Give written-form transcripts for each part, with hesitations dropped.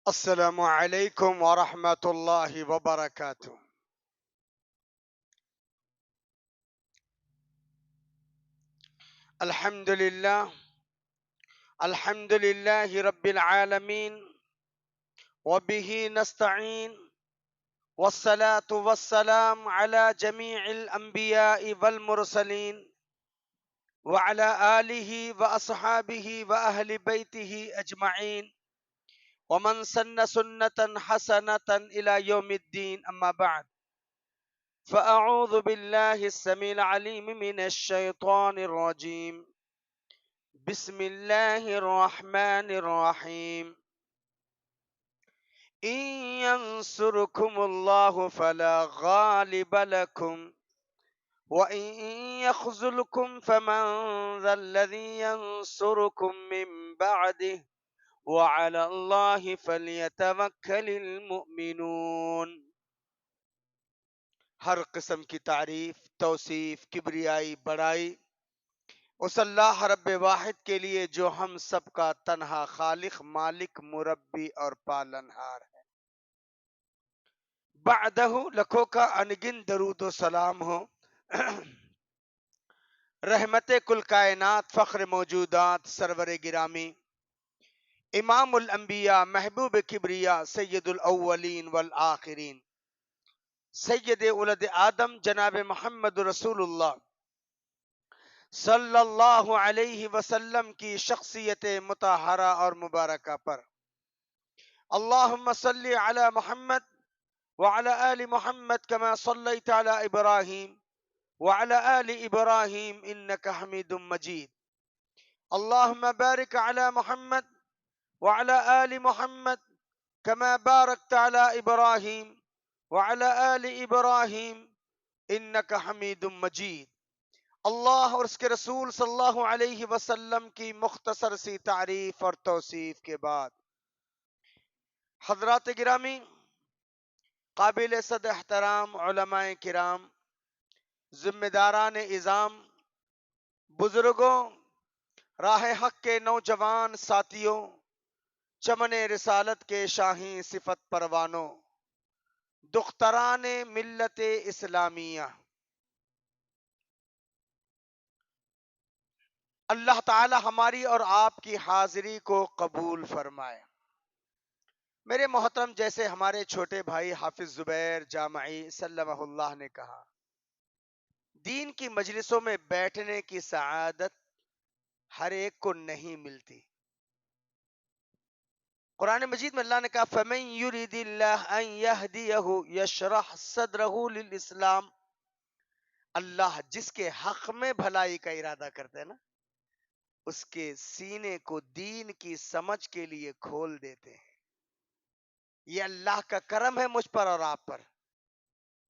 السلام علیکم ورحمۃ اللہ وبرکاتہ۔ الحمد للہ رب العالمین وبہ نستعین والصلاة والسلام علی جمیع الانبیاء والمرسلین وعلى آلہ واصحابہ واہل بیتہ اجمعین ومن سن سنة حسنة الى یوم الدین، اما بعد فأعوذ بالله السميع العليم من الشيطان الرجيم. بسم الله الرحمن الرحيم. إن ينصركم الله فلا غالب لكم وإن يخذلكم فمن ذا الذي ينصركم من بعده وعلى الله فليتوكل المؤمنون۔ ہر قسم کی تعریف، توصیف، کبریائی، بڑائی اس اللہ رب واحد کے لیے جو ہم سب کا تنہا خالق، مالک، مربی اور پالنہار ہے۔ بعدہ لکھوں کا انگن درود و سلام ہو رحمت کل کائنات، فخر موجودات، سرور گرامی، امام الانبیاء، محبوب کبریا، سید الاولین والآخرین، سید ولد آدم، جناب محمد رسول اللہ صلی اللہ علیہ وسلم کی شخصیت مطہرہ اور مبارکہ پر اللہم صلی علی محمد وعلی آل محمد کما صلیت علی ابراہیم وعلی آل ابراہیم انکا حمید مجید۔ اللہم بارک علی محمد وعلی آل محمد کما بارکت علی ابراہیم وعلی آل ابراہیم انکا حمید مجید۔ اللہ اور اس کے رسول صلی اللہ علیہ وسلم کی مختصر سی تعریف اور توصیف کے بعد حضرات گرامی، قابل صد احترام علماء کرام، ذمہ داران اعظام، بزرگوں، راہ حق کے نوجوان ساتھیوں، چمن رسالت کے شاہین صفت پروانوں، دختران ملت اسلامیہ، اللہ تعالی ہماری اور آپ کی حاضری کو قبول فرمائے۔ میرے محترم، جیسے ہمارے چھوٹے بھائی حافظ زبیر جامعی سلمہ اللہ نے کہا، دین کی مجلسوں میں بیٹھنے کی سعادت ہر ایک کو نہیں ملتی۔ قرآن مجید میں اللہ نے کہا فَمَن يُرِدِ اللَّهَ أَن يَهْدِيَهُ يَشْرَحْ صَدْرَهُ لِلْإِسْلَامِ، اللہ جس کے حق میں بھلائی کا ارادہ کرتے ہیں نا، اس کے سینے کو دین کی سمجھ کے لیے کھول دیتے ہیں۔ یہ اللہ کا کرم ہے مجھ پر اور آپ پر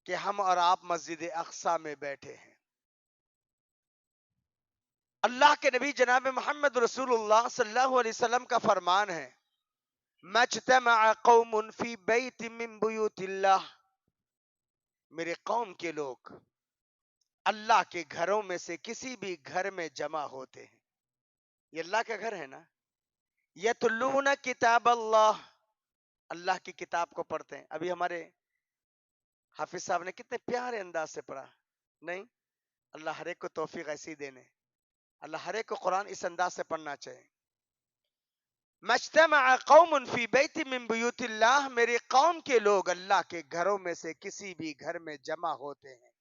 کہ ہم اور آپ مسجد اقصی میں بیٹھے ہیں۔ اللہ کے نبی جناب محمد رسول اللہ صلی اللہ علیہ وسلم کا فرمان ہے مَجْتَمَعَ قَوْمٌ فِي بَيْتٍ مِّن بُيُوتِ اللَّهِ، میرے قوم کے لوگ اللہ کے گھروں میں سے کسی بھی گھر میں جمع ہوتے ہیں، یہ اللہ کا گھر ہے نا، یتلون کتاب اللہ، اللہ کی کتاب کو پڑھتے ہیں۔ ابھی ہمارے حافظ صاحب نے کتنے پیارے انداز سے پڑھا، نہیں؟ اللہ ہر ایک کو توفیق ایسی دینے، اللہ ہر ایک کو قرآن اس انداز سے پڑھنا چاہیے۔ مجتمع قوم فی بیت من بیوت اللہ، میری قوم کے لوگ اللہ کے گھروں میں سے کسی بھی گھر میں جمع ہوتے ہیں،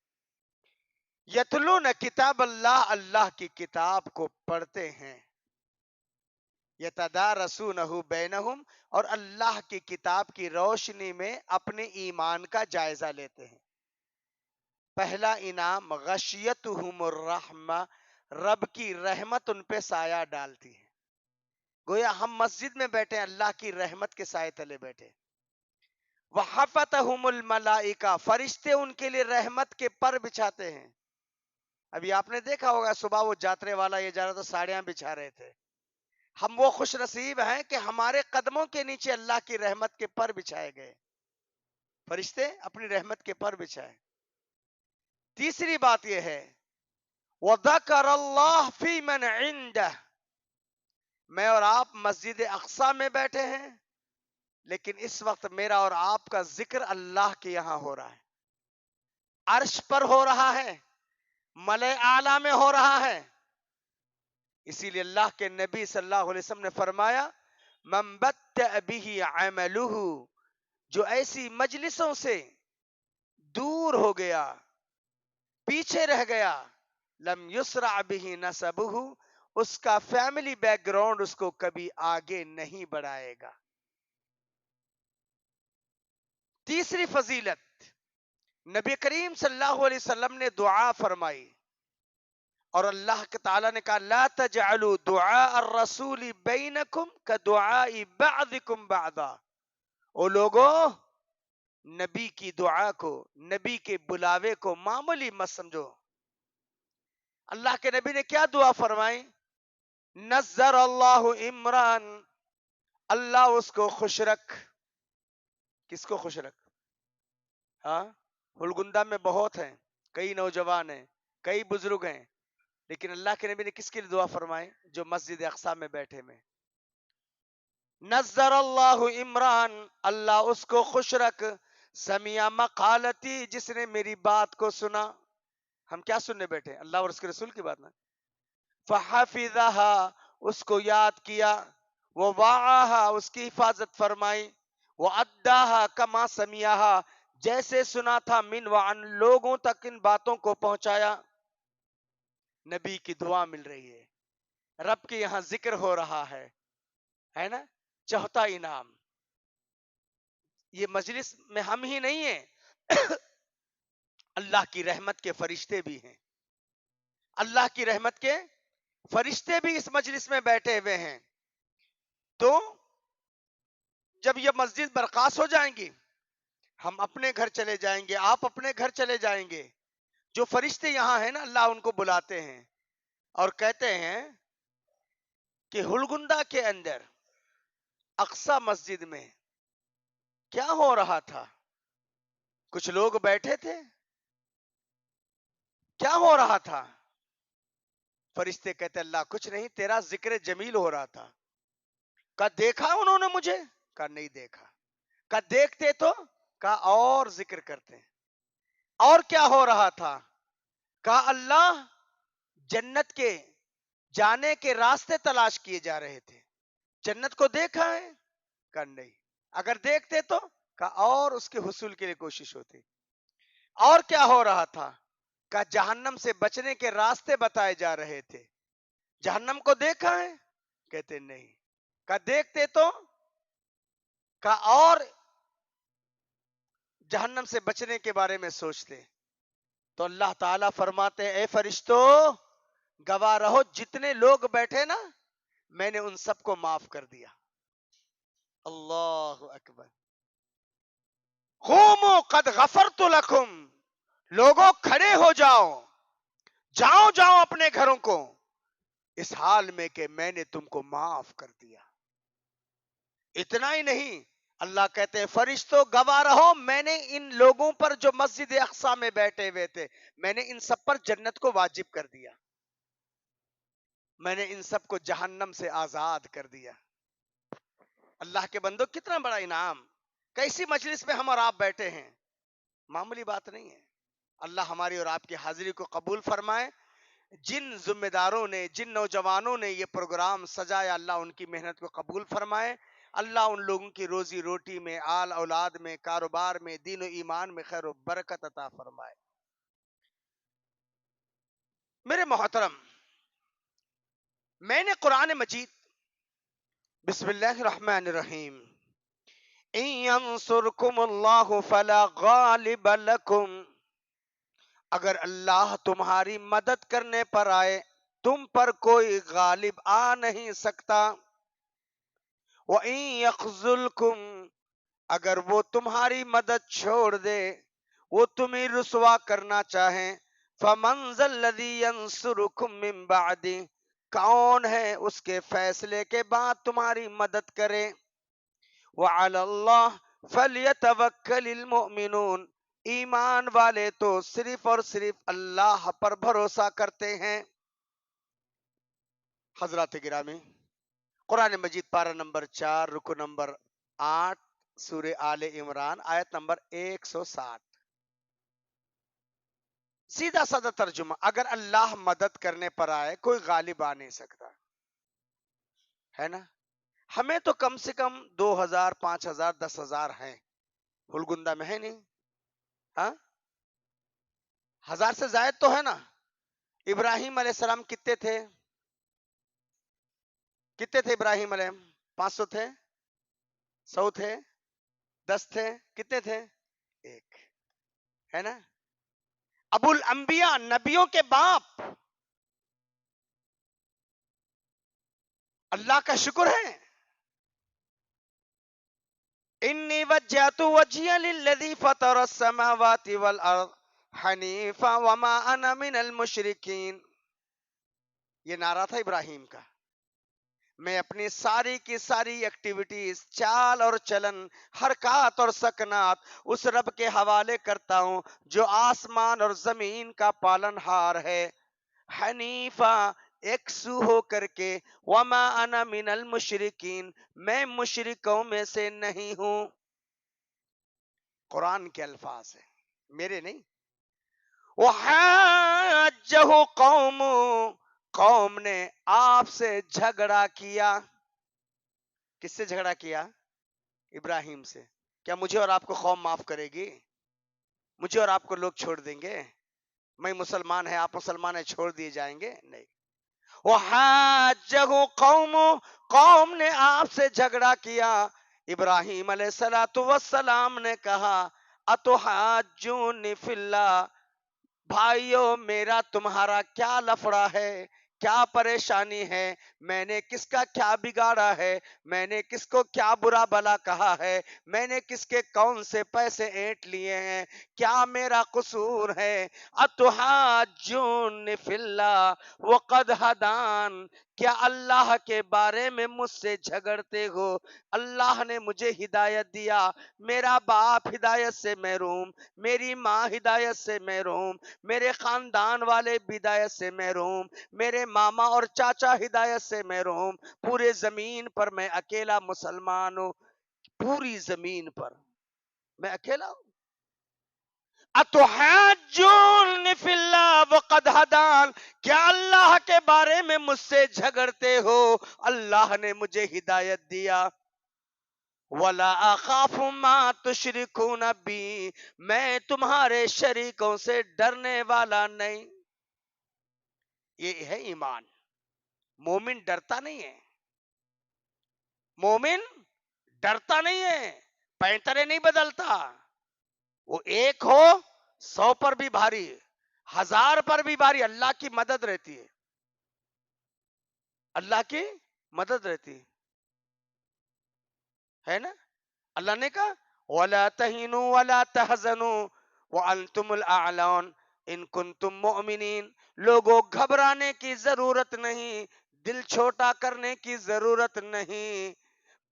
یتلون کتاب اللہ، اللہ کی کتاب کو پڑھتے ہیں، یتدارسونہ بینہم، اور اللہ کی کتاب کی روشنی میں اپنے ایمان کا جائزہ لیتے ہیں۔ پہلا انعام غشیتہم الرحمہ، رب کی رحمت ان پہ سایہ ڈالتی ہے، گویا ہم مسجد میں بیٹھے اللہ کی رحمت کے سائے تلے بیٹھے۔ وحفتہم الملائکہ، فرشتے ان کے لیے رحمت کے پر بچھاتے ہیں۔ ابھی آپ نے دیکھا ہوگا صبح وہ جاترے والا یہ جا رہا تو ساڑیاں بچھا رہے تھے۔ ہم وہ خوش نصیب ہیں کہ ہمارے قدموں کے نیچے اللہ کی رحمت کے پر بچھائے گئے، فرشتے اپنی رحمت کے پر بچھائے۔ تیسری بات یہ ہے وَذَكَرَ اللَّهَ فِي مَنْ عِنْدَهُ، میں اور آپ مسجد اقصی میں بیٹھے ہیں لیکن اس وقت میرا اور آپ کا ذکر اللہ کے یہاں ہو رہا ہے، عرش پر ہو رہا ہے، ملائے اعلیٰ میں ہو رہا ہے۔ اسی لیے اللہ کے نبی صلی اللہ علیہ وسلم نے فرمایا من بطأ به عملہ، جو ایسی مجلسوں سے دور ہو گیا، پیچھے رہ گیا، لم یسرع به نسبہ، اس کا فیملی بیک گراؤنڈ اس کو کبھی آگے نہیں بڑھائے گا۔ تیسری فضیلت، نبی کریم صلی اللہ علیہ وسلم نے دعا فرمائی، اور اللہ تعالیٰ نے کہا لا تجعلوا دعاء الرسول بینکم کدعاء بعضکم بعضا، او لوگو نبی کی دعا کو، نبی کے بلاوے کو معمولی مت سمجھو۔ اللہ کے نبی نے کیا دعا فرمائی؟ نظر اللہ عمران، اللہ اس کو خوش رکھ۔ کس کو خوش رکھ؟ ہاں، ہلگندہ میں بہت ہیں، کئی نوجوان ہیں، کئی بزرگ ہیں، لیکن اللہ کے نبی نے کس کے لیے دعا فرمائے؟ جو مسجد اقصی میں بیٹھے میں۔ نظر اللہ عمران، اللہ اس کو خوش رکھ، سمع مقالتی، جس نے میری بات کو سنا۔ ہم کیا سننے بیٹھے؟ اللہ اور اس کے رسول کی بات نا۔ فحفظها، اس کو یاد کیا، ووعاها، اس کی حفاظت فرمائی، واداها کما سمعها، جیسے سنا تھا، من وعن، لوگوں تک ان باتوں کو پہنچایا۔ نبی کی دعا مل رہی ہے، رب کے یہاں ذکر ہو رہا ہے نا؟ چوتھا انعام، یہ مجلس میں ہم ہی نہیں ہیں، اللہ کی رحمت کے فرشتے بھی ہیں، اللہ کی رحمت کے فرشتے بھی اس مجلس میں بیٹھے ہوئے ہیں۔ تو جب یہ مسجد برخاست ہو جائیں گی، ہم اپنے گھر چلے جائیں گے، آپ اپنے گھر چلے جائیں گے، جو فرشتے یہاں ہیں نا، اللہ ان کو بلاتے ہیں اور کہتے ہیں کہ ہلگندہ کے اندر اقصی مسجد میں کیا ہو رہا تھا؟ کچھ لوگ بیٹھے تھے، کیا ہو رہا تھا؟ فرشتے کہتے اللہ کچھ نہیں، تیرا ذکر جمیل ہو رہا تھا۔ کہا دیکھا انہوں نے مجھے؟ کہا نہیں دیکھا۔ کہا دیکھتے تو؟ کہا اور ذکر کرتے ہیں۔ اور کیا ہو رہا تھا؟ کہا اللہ جنت کے جانے کے راستے تلاش کیے جا رہے تھے۔ جنت کو دیکھا ہے؟ کہا نہیں۔ اگر دیکھتے تو؟ کہا اور اس کے حصول کے لیے کوشش ہوتی۔ اور کیا ہو رہا تھا؟ کہا جہنم سے بچنے کے راستے بتائے جا رہے تھے۔ جہنم کو دیکھا ہے؟ کہتے نہیں۔ کہا دیکھتے تو؟ کہا اور جہنم سے بچنے کے بارے میں سوچتے۔ تو اللہ تعالیٰ فرماتے اے فرشتو گواہ رہو، جتنے لوگ بیٹھے نا میں نے ان سب کو معاف کر دیا۔ اللہ اکبر۔ قوموا قد غفرت لکم، لوگوں کھڑے ہو جاؤ، جاؤ جاؤ اپنے گھروں کو، اس حال میں کہ میں نے تم کو معاف کر دیا۔ اتنا ہی نہیں، اللہ کہتے ہیں فرشتوں گواہ رہو، میں نے ان لوگوں پر جو مسجد اقصی میں بیٹھے ہوئے تھے، میں نے ان سب پر جنت کو واجب کر دیا، میں نے ان سب کو جہنم سے آزاد کر دیا۔ اللہ کے بندوں کتنا بڑا انعام، کیسی مجلس میں ہم اور آپ بیٹھے ہیں، معمولی بات نہیں ہے۔ اللہ ہماری اور آپ کی حاضری کو قبول فرمائے۔ جن ذمہ داروں نے، جن نوجوانوں نے یہ پروگرام سجایا، اللہ ان کی محنت کو قبول فرمائے۔ اللہ ان لوگوں کی روزی روٹی میں، آل اولاد میں، کاروبار میں، دین و ایمان میں خیر و برکت عطا فرمائے۔ میرے محترم، میں نے قرآن مجید بسم اللہ الرحمن الرحیم ان ینصرکم اللہ فلا غالب لکم، اگر اللہ تمہاری مدد کرنے پر آئے تم پر کوئی غالب آ نہیں سکتا۔ وَإِن يَخْذُلْكُمْ، اگر وہ تمہاری مدد چھوڑ دے، وہ تمہیں رسوا کرنا چاہیں، فَمَنْ ذَا الَّذِي يَنْصُرُكُمْ مِنْ بَعْدِ، کون ہے اس کے فیصلے کے بعد تمہاری مدد کرے۔ وَعَلَى اللَّهِ فَلْيَتَوَكَّلِ الْمُؤْمِنُونَ، ایمان والے تو صرف اور صرف اللہ پر بھروسہ کرتے ہیں۔ حضرات گرامی، قرآن مجید پارہ نمبر 4 رکو نمبر 8 سورہ آل عمران آیت نمبر 160. سیدھا سادہ ترجمہ، اگر اللہ مدد کرنے پر آئے کوئی غالب آ نہیں سکتا ہے نا. ہمیں تو کم سے کم 2000 5000 10,000 ہیں، ہلگندہ میں ہے نہیں. ہاں، 1000 سے زائد تو ہے نا. ابراہیم علیہ السلام کتنے تھے؟ کتنے تھے ابراہیم علیہ؟ 500 تھے، 100 تھے، 10 تھے، کتنے تھے؟ ایک ہے نا. ابو الانبیاء، نبیوں کے باپ، اللہ کا شکر ہے. انی وجہت وجہی للذی فطر السماوات والارض حنیفا وما انا من المشرکین. یہ نعرہ تھا ابراہیم کا. میں اپنی ساری کی ساری ایکٹیویٹیز، چال اور چلن، حرکات اور سکنات اس رب کے حوالے کرتا ہوں جو آسمان اور زمین کا پالن ہار ہے. حنیفہ، یکسو ہو کر کے، وما انا من المشرکین، میں مشرکوں میں سے نہیں ہوں. قرآن کے الفاظ ہیں، میرے نہیں. وحاجہ قوم، قوم نے آپ سے جھگڑا کیا. کس سے جھگڑا کیا؟ ابراہیم سے. کیا مجھے اور آپ کو قوم معاف کرے گی؟ مجھے اور آپ کو لوگ چھوڑ دیں گے؟ میں مسلمان ہے، آپ مسلمان ہیں، چھوڑ دیے جائیں گے؟ نہیں. وحاجہ قوم، قوم نے آپ سے جھگڑا کیا. ابراہیم علیہ السلام نے کہا اتحاجونی فی اللہ، بھائیو میرا تمہارا کیا لفڑا ہے، کیا پریشانی ہے؟ میں نے کس کا کیا بگاڑا ہے؟ میں نے کس کو کیا برا بلا کہا ہے؟ میں نے کس کے کون سے پیسے اینٹ لیے ہیں؟ کیا میرا قصور ہے؟ اتحاجون فی اللہ وقد ہدان، کیا اللہ کے بارے میں مجھ سے جھگڑتے ہو؟ اللہ نے مجھے ہدایت دیا، میرا باپ ہدایت سے محروم، میری ماں ہدایت سے محروم، میرے خاندان والے ہدایت سے محروم، میرے ماما اور چاچا ہدایت سے محروم، پورے زمین پر میں اکیلا مسلمان ہوں. پوری زمین پر میں اکیلا ہوں. اتحاجون فی اللہ وقد ہدان، کیا اللہ کے بارے میں مجھ سے جھگڑتے ہو؟ اللہ نے مجھے ہدایت دیا. وَلَا أَخَافُ مَا تُشْرِكُونَ بِي، میں تمہارے شریکوں سے ڈرنے والا نہیں. یہ ہے ایمان. مومن ڈرتا نہیں ہے، مومن ڈرتا نہیں ہے، پینترے نہیں بدلتا. وہ ایک ہو 100 پر بھی بھاری، 1000 پر بھی بھاری، اللہ کی مدد رہتی ہے. اللہ کی مدد رہتی ہے نا. اللہ نے کہا وَلَا تَهِنُوا وَلَا تَحْزَنُوا وَأَنْتُمُ الْأَعْلَوْنَ إِن كُنتُم مُؤْمِنِينَ. لوگوں گھبرانے کی ضرورت نہیں، دل چھوٹا کرنے کی ضرورت نہیں،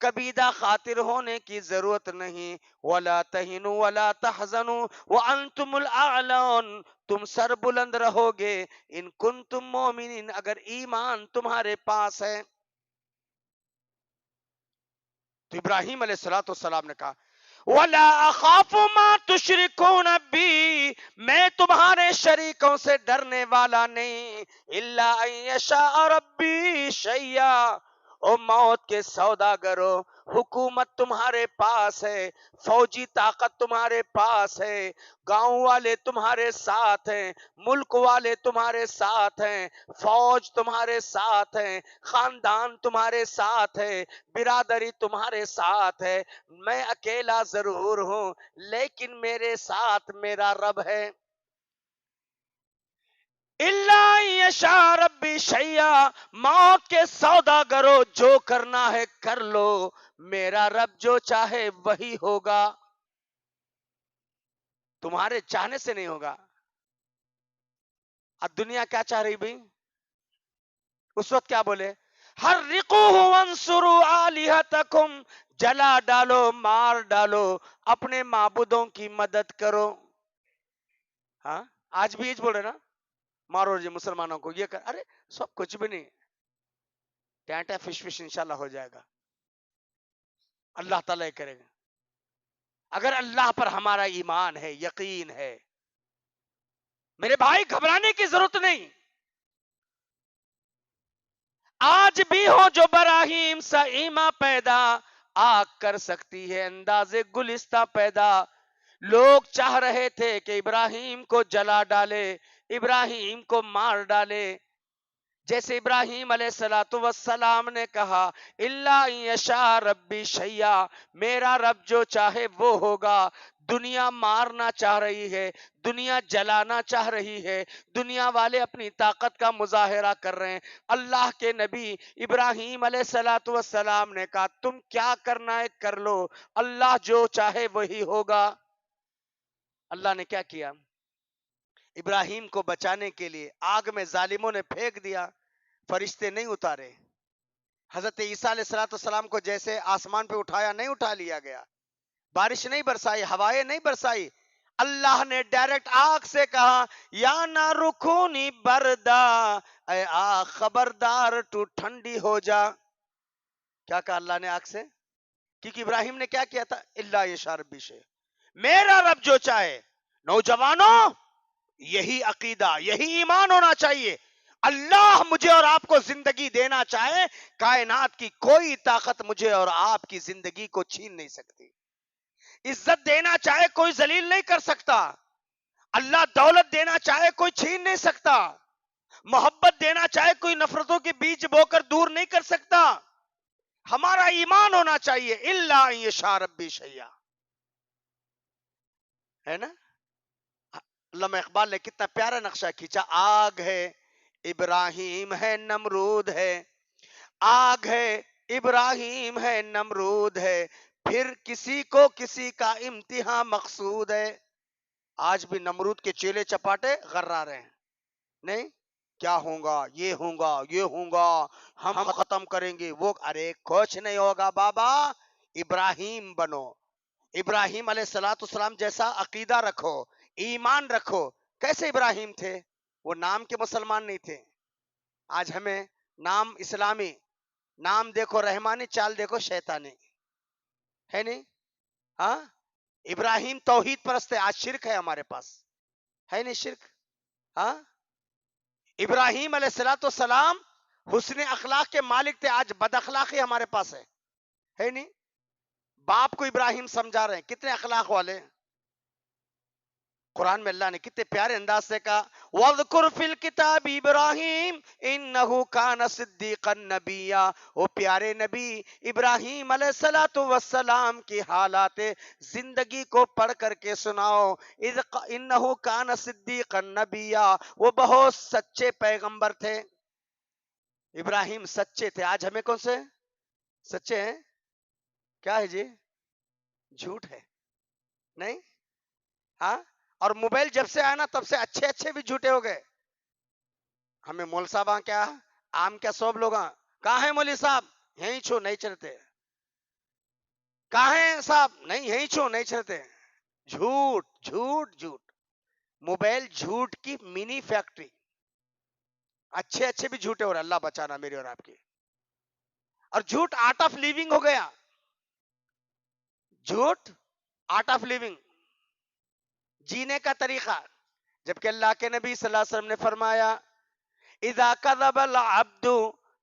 کبیدہ خاطر ہونے کی ضرورت نہیں. وَلَا تَهِنُوا وَلَا تَحْزَنُوا وَأَنْتُمُ الْأَعْلَوْنَ، تم سر بلند رہو گے. ان کنتم مومنین، اگر ایمان تمہارے پاس ہے. تو ابراہیم علیہ السلام نے کہا وَلَا أَخَافُ مَا تُشْرِكُونَ بِي، میں تمہارے شریکوں سے ڈرنے والا نہیں. إِلَّا أَن يَشَاءَ رَبِّي شَيْئًا، او موت کے سوداگرو، حکومت تمہارے پاس ہے، فوجی طاقت تمہارے پاس ہے، گاؤں والے تمہارے ساتھ ہیں، ملک والے تمہارے ساتھ ہیں، فوج تمہارے ساتھ ہیں، خاندان تمہارے ساتھ ہے، برادری تمہارے ساتھ ہے. میں اکیلا ضرور ہوں لیکن میرے ساتھ میرا رب ہے. اللہ یشاء ربی شیئا، موت کے سوداگرو جو کرنا ہے کر لو، میرا رب جو چاہے وہی ہوگا. تمہارے چاہنے سے نہیں ہوگا. اب دنیا کیا چاہ رہی بھئی؟ اس وقت کیا بولے؟ حرقوہ وانصروا آلہتکم، جلا ڈالو، مار ڈالو، اپنے معبودوں کی مدد کرو. ہاں آج بھی یہ بول رہے نا، مارو جی مسلمانوں کو، یہ کر. ارے سب کچھ بھی نہیں، ٹینٹا فش فش انشاءاللہ ہو جائے گا، اللہ تعالیٰ کرے گا. اگر اللہ پر ہمارا ایمان ہے، یقین ہے، میرے بھائی گھبرانے کی ضرورت نہیں. آج بھی ہو جو براہیم سا ایما پیدا، آگ کر سکتی ہے انداز گلستہ پیدا. لوگ چاہ رہے تھے کہ ابراہیم کو جلا ڈالے، ابراہیم کو مار ڈالے. جیسے ابراہیم علیہ السلام نے کہا اللہ یشاء ربی شیئا، میرا رب جو چاہے وہ ہوگا. دنیا مارنا چاہ رہی ہے، دنیا جلانا چاہ رہی ہے، دنیا والے اپنی طاقت کا مظاہرہ کر رہے ہیں. اللہ کے نبی ابراہیم علیہ السلام نے کہا تم کیا کرنا ہے کر لو، اللہ جو چاہے وہی ہوگا. اللہ نے کیا کیا؟ ابراہیم کو بچانے کے لیے آگ میں ظالموں نے پھینک دیا، فرشتے نہیں اتارے. حضرت عیسیٰ علیہ السلام کو جیسے آسمان پہ اٹھایا، نہیں اٹھا لیا گیا. بارش نہیں برسائی، ہوائیں نہیں برسائی. اللہ نے ڈائریکٹ آگ سے کہا یا نہ رکونی بردا، اے آگ خبردار تو ٹھنڈی ہو جا. کیا کہا اللہ نے آگ سے؟ کیونکہ ابراہیم نے کیا کیا تھا؟ اللہ یشاء ربی شیء، میرا رب جو چاہے. نوجوانوں، یہی عقیدہ، یہی ایمان ہونا چاہیے. اللہ مجھے اور آپ کو زندگی دینا چاہے، کائنات کی کوئی طاقت مجھے اور آپ کی زندگی کو چھین نہیں سکتی. عزت دینا چاہے کوئی ذلیل نہیں کر سکتا. اللہ دولت دینا چاہے کوئی چھین نہیں سکتا. محبت دینا چاہے کوئی نفرتوں کے بیج بو کر دور نہیں کر سکتا. ہمارا ایمان ہونا چاہیے اللہ یشاء ربی شیئا، ہے نا؟ علامہ اقبال نے کتنا پیارا نقشہ کھینچا. آگ ہے، ابراہیم ہے، نمرود ہے. آگ ہے، ابراہیم ہے، نمرود ہے، پھر کسی کو کسی کا امتحان مقصود ہے. آج بھی نمرود کے چیلے چپاٹے غرا رہے ہیں. نہیں کیا ہوگا، یہ ہوگا، یہ ہوگا، ہم ختم کریں گے وہ. ارے کچھ نہیں ہوگا بابا، ابراہیم بنو. ابراہیم علیہ السلام جیسا عقیدہ رکھو، ایمان رکھو. کیسے ابراہیم تھے؟ وہ نام کے مسلمان نہیں تھے. آج ہمیں نام اسلامی، نام دیکھو رحمانی، چال دیکھو شیطانی، ہے نہیں؟ ہاں، ابراہیم توحید پرست ہے، آج شرک ہے ہمارے پاس، ہے نہیں شرک؟ ہاں، ابراہیم علیہ السلام حسن اخلاق کے مالک تھے، آج بد اخلاقی ہمارے پاس ہے نہیں؟ باپ کو ابراہیم سمجھا رہے ہیں، کتنے اخلاق والے. قرآن میں اللہ نے کتنے پیارے انداز سے کہا وَاذْكُرْ فِي الْكِتَابِ ابراہیم اِنَّهُ كَانَ صِدِّيقًا نَبِيًّا. وہ پیارے نبی ابراہیم علیہ السلام کی حالات زندگی کو پڑھ کر کے سناؤ. اِنَّهُ كَانَ صِدِّيقًا نَبِيًّا، وہ بہت سچے پیغمبر تھے. ابراہیم سچے تھے. آج ہمیں کون سے سچے ہیں؟ کیا ہے جی؟ جھوٹ ہے. نہیں؟ ہاں، اور موبائل جب سے آیا نا تب سے اچھے اچھے بھی جھوٹے ہو گئے. ہمیں مول صاحب کیا عام کیا سب لوگ کہاں ہیں مولوی صاحب؟ یہیں چھو نہیں چلتے. کہاں ہیں صاحب؟ نہیں یہیں چھو نہیں چلتے. جھوٹ جھوٹ جھوٹ. موبائل جھوٹ کی منی فیکٹری. اچھے اچھے بھی جھوٹے ہو رہے. اللہ بچانا میری اور آپ کی. اور جھوٹ آرٹ آف لیونگ ہو گیا. جھوٹ آرٹ آف لیونگ، جینے کا طریقہ. جبکہ اللہ کے نبی صلی اللہ علیہ وسلم نے فرمایا اذا كذب العبد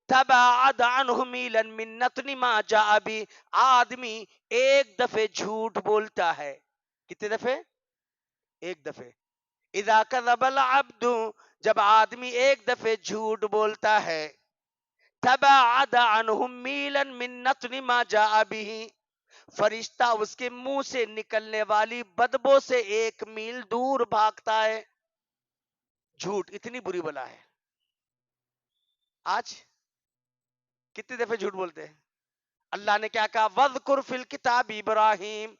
تباعد عنه ميلا من نتن ما جاء به. آدمی ایک دفعہ جھوٹ بولتا ہے. کتنے دفعے؟ ایک دفعہ. اذا كذب العبد، جب آدمی ایک دفعہ جھوٹ بولتا ہے، تباعد عنه ميلا من نتن ما جاء به، فرشتہ اس کے منہ سے نکلنے والی بدبو سے ایک میل دور بھاگتا ہے. جھوٹ اتنی بری بلا ہے. آج کتنی دفعہ جھوٹ بولتے ہیں؟ اللہ نے کیا کہا وَاذْكُرْ فِي الْكِتَابِ ابراہیم.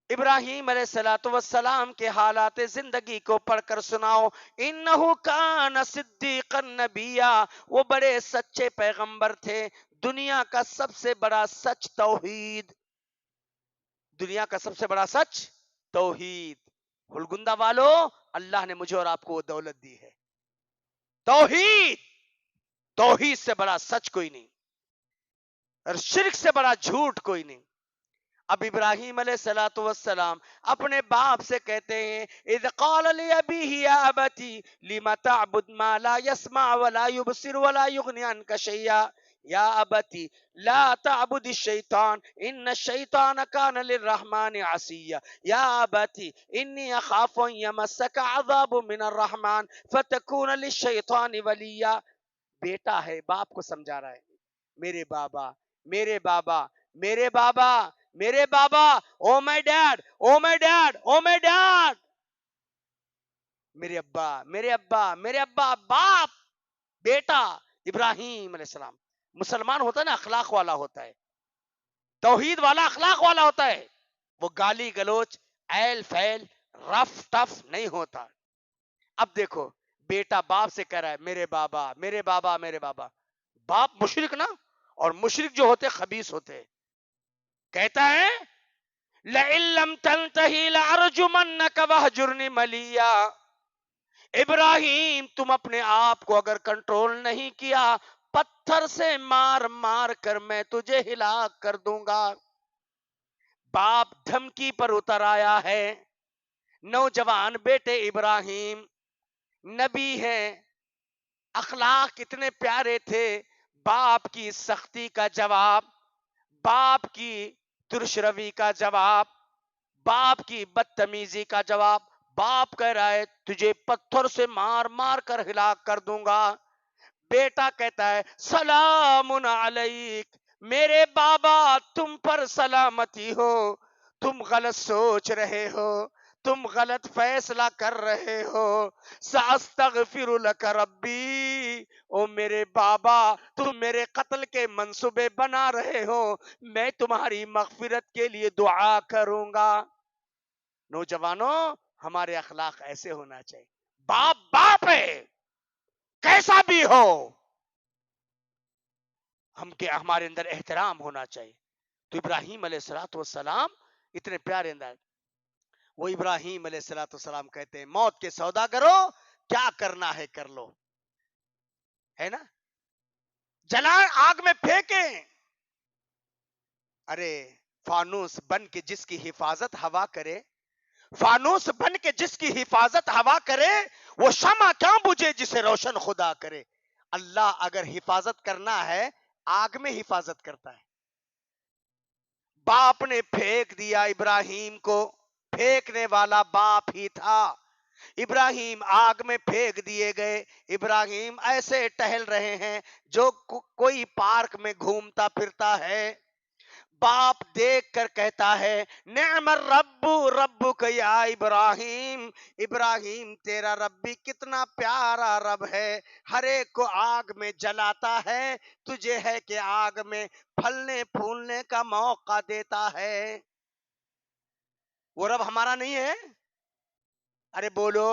ابراہیم علیہ السلام کے حالات زندگی کو پڑھ کر سناؤ. اِنَّهُ كَانَ صِدِّيقًا نَبِيًّا، وہ بڑے سچے پیغمبر تھے. دنیا کا سب سے بڑا سچ توحید. دنیا کا سب سے بڑا سچ توحید. ہلگندہ والو، اللہ نے مجھے اور آپ کو وہ دولت دی ہے، توحید. توحید سے بڑا سچ کوئی نہیں، اور شرک سے بڑا جھوٹ کوئی نہیں. اب ابراہیم علیہ الصلوۃ والسلام اپنے باپ سے کہتے ہیں اذ قال لابیہ یا ابتی لم تعبد ما لا يسمع ولا يبصر ولا يغني عنك شيئا یا ابتی لا تعبد الشیطان ان الشیطان کان للرحمن عصیا یا ابتی انی اخاف ان یمسک عذاب من الرحمن فتکون للشیطان ولیا. بیٹا ہے باپ کو سمجھا رہا ہے میرے بابا میرے بابا میرے بابا میرے بابا oh my dad oh my dad oh my dad. میرے ابا میرے ابا میرے ابا باپ بیٹا. ابراہیم علیہ السلام مسلمان ہوتا ہے نا اخلاق والا ہوتا ہے توحید والا اخلاق والا ہوتا ہے وہ گالی گلوچ ایل فیل رف ٹف نہیں ہوتا. اب دیکھو بیٹا باپ سے کہہ رہا ہے میرے بابا میرے بابا میرے بابا. باپ مشرک نا اور مشرک جو ہوتے خبیث ہوتے کہتا ہے لئن لم تنتہی لارجمنک وہجرنی ملیا. ابراہیم تم اپنے آپ کو اگر کنٹرول نہیں کیا پتھر سے مار مار کر میں تجھے ہلاک کر دوں گا. باپ دھمکی پر اتر آیا ہے. نوجوان بیٹے ابراہیم نبی ہیں اخلاق کتنے پیارے تھے. باپ کی سختی کا جواب باپ کی ترش روی کا جواب باپ کی بدتمیزی کا جواب باپ کہہ رہا ہے تجھے پتھر سے مار مار کر ہلاک کر دوں گا. بیٹا کہتا ہے سلام علیک میرے بابا تم پر سلامتی ہو تم غلط سوچ رہے ہو تم غلط فیصلہ کر رہے ہو. ساستغفر لک ربی او میرے بابا تم میرے قتل کے منصوبے بنا رہے ہو میں تمہاری مغفرت کے لیے دعا کروں گا. نوجوانوں ہمارے اخلاق ایسے ہونا چاہیے. باپ باپ ہے کیسا بھی ہو ہمارے اندر احترام ہونا چاہیے. تو ابراہیم علیہ الصلوۃ والسلام اتنے پیارے انداز وہ ابراہیم علیہ الصلوۃ والسلام کہتے ہیں موت کے سودا کرو کیا کرنا ہے کر لو ہے نا جلائیں آگ میں پھینکیں. ارے فانوس بن کے جس کی حفاظت ہوا کرے فانوس بن کے جس کی حفاظت ہوا کرے وہ شمع کیوں بجھے جسے روشن خدا کرے. اللہ اگر حفاظت کرنا ہے آگ میں حفاظت کرتا ہے. باپ نے پھینک دیا ابراہیم کو پھینکنے والا باپ ہی تھا. ابراہیم آگ میں پھینک دیے گئے. ابراہیم ایسے ٹہل رہے ہیں جو کوئی پارک میں گھومتا پھرتا ہے. باپ دیکھ کر کہتا ہے نعم الرب ربک یا ابراہیم ابراہیم تیرا رب بھی کتنا پیارا رب ہے ہر ایک کو آگ میں جلاتا ہے تجھے ہے کہ آگ میں پھلنے پھولنے کا موقع دیتا ہے. وہ رب ہمارا نہیں ہے ارے بولو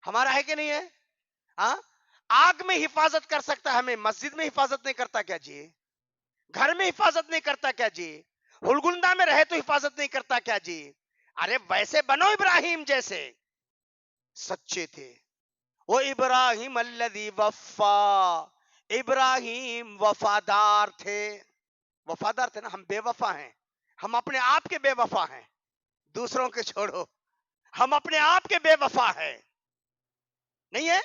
ہمارا ہے کہ نہیں ہے. ہاں آگ میں حفاظت کر سکتا ہے ہمیں مسجد میں حفاظت نہیں کرتا کیا جی گھر میں حفاظت نہیں کرتا کیا جی ہلگندا میں رہے تو حفاظت نہیں کرتا کیا جی. ارے ویسے بنو ابراہیم جیسے سچے تھے. وہ ابراہیم الذی وفا ابراہیم وفادار تھے نا. ہم بے وفا ہیں ہم اپنے آپ کے بے وفا ہیں دوسروں کے چھوڑو ہم اپنے آپ کے بے وفا ہیں نہیں ہے.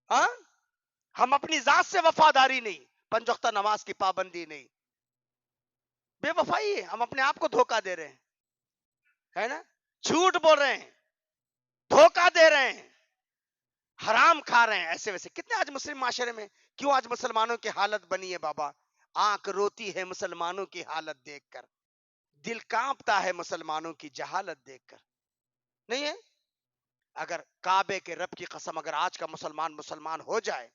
ہاں ہم اپنی ذات سے وفاداری نہیں پنج وقتہ نماز کی پابندی نہیں بے وفائی ہے. ہم اپنے آپ کو دھوکہ دے رہے ہیں ہے نا جھوٹ بول رہے ہیں دھوکہ دے رہے ہیں حرام کھا رہے ہیں. ایسے ویسے کتنے آج مسلم معاشرے میں کیوں آج مسلمانوں کی حالت بنی ہے بابا آنکھ روتی ہے مسلمانوں کی حالت دیکھ کر دل کانپتا ہے مسلمانوں کی جہالت دیکھ کر نہیں ہے. اگر کعبے کے رب کی قسم اگر آج کا مسلمان ہو جائے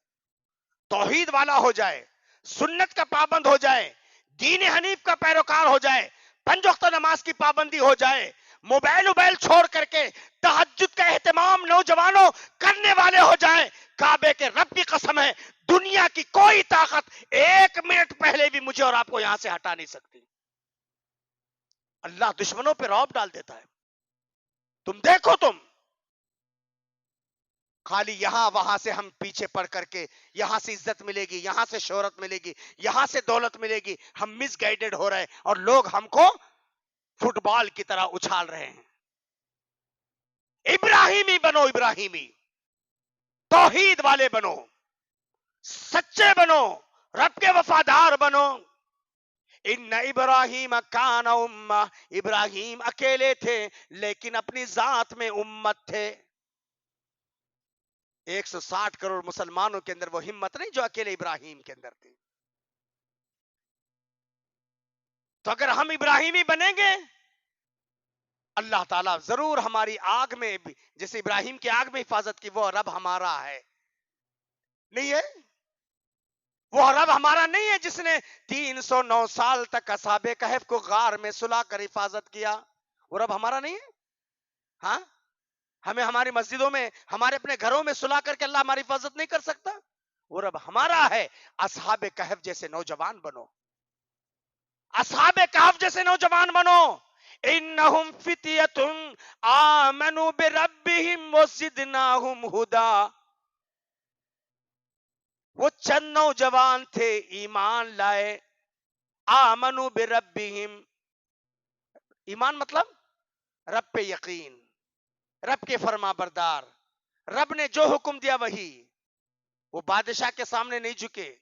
توحید والا ہو جائے سنت کا پابند ہو جائے دین حنیف کا پیروکار ہو جائے پنج وقتہ نماز کی پابندی ہو جائے موبائل چھوڑ کر کے تہجد کا اہتمام نوجوانوں کرنے والے ہو جائیں کعبے کے رب کی قسم ہے دنیا کی کوئی طاقت ایک منٹ پہلے بھی مجھے اور آپ کو یہاں سے ہٹا نہیں سکتی. اللہ دشمنوں پہ رعب ڈال دیتا ہے. تم دیکھو خالی یہاں وہاں سے ہم پیچھے پڑ کر کے یہاں سے عزت ملے گی، یہاں سے شہرت ملے گی، یہاں سے دولت ملے گی، ہم مس گائیڈڈ ہو رہے ہیں اور لوگ ہم کو فٹ بال کی طرح اچھال رہے ہیں. ابراہیمی بنو، ابراہیمی توحید والے بنو، سچے بنو، رب کے وفادار بنو. ان ابراہیم کان امہ، ابراہیم اکیلے تھے لیکن اپنی ذات میں امت تھے. 160 کروڑ مسلمانوں کے اندر وہ ہمت نہیں جو اکیلے ابراہیم کے اندر تھی. تو اگر ہم ابراہیمی بنیں گے اللہ تعالیٰ ضرور ہماری آگ میں بھی، جیسے ابراہیم کی آگ میں حفاظت کی، وہ رب ہمارا ہے نہیں ہے؟ وہ رب ہمارا نہیں ہے جس نے 309 سال تک اصحاب کہف کو غار میں سلا کر حفاظت کیا؟ وہ رب ہمارا نہیں ہے؟ ہاں، ہمیں ہماری مسجدوں میں، ہمارے اپنے گھروں میں سلا کر کے اللہ ہماری حفاظت نہیں کر سکتا؟ وہ رب ہمارا ہے. اصحاب کہف جیسے نوجوان بنو، اصحاب کہف جیسے نوجوان بنو. انہم فتیۃ آمنوا بربہم وزدناہم ہدا. وہ چند نوجوان تھے ایمان لائے. آمنوا بربہم، ایمان مطلب رب پہ یقین، رب کے فرما بردار، رب نے جو حکم دیا وہی. وہ بادشاہ کے سامنے نہیں جھکے،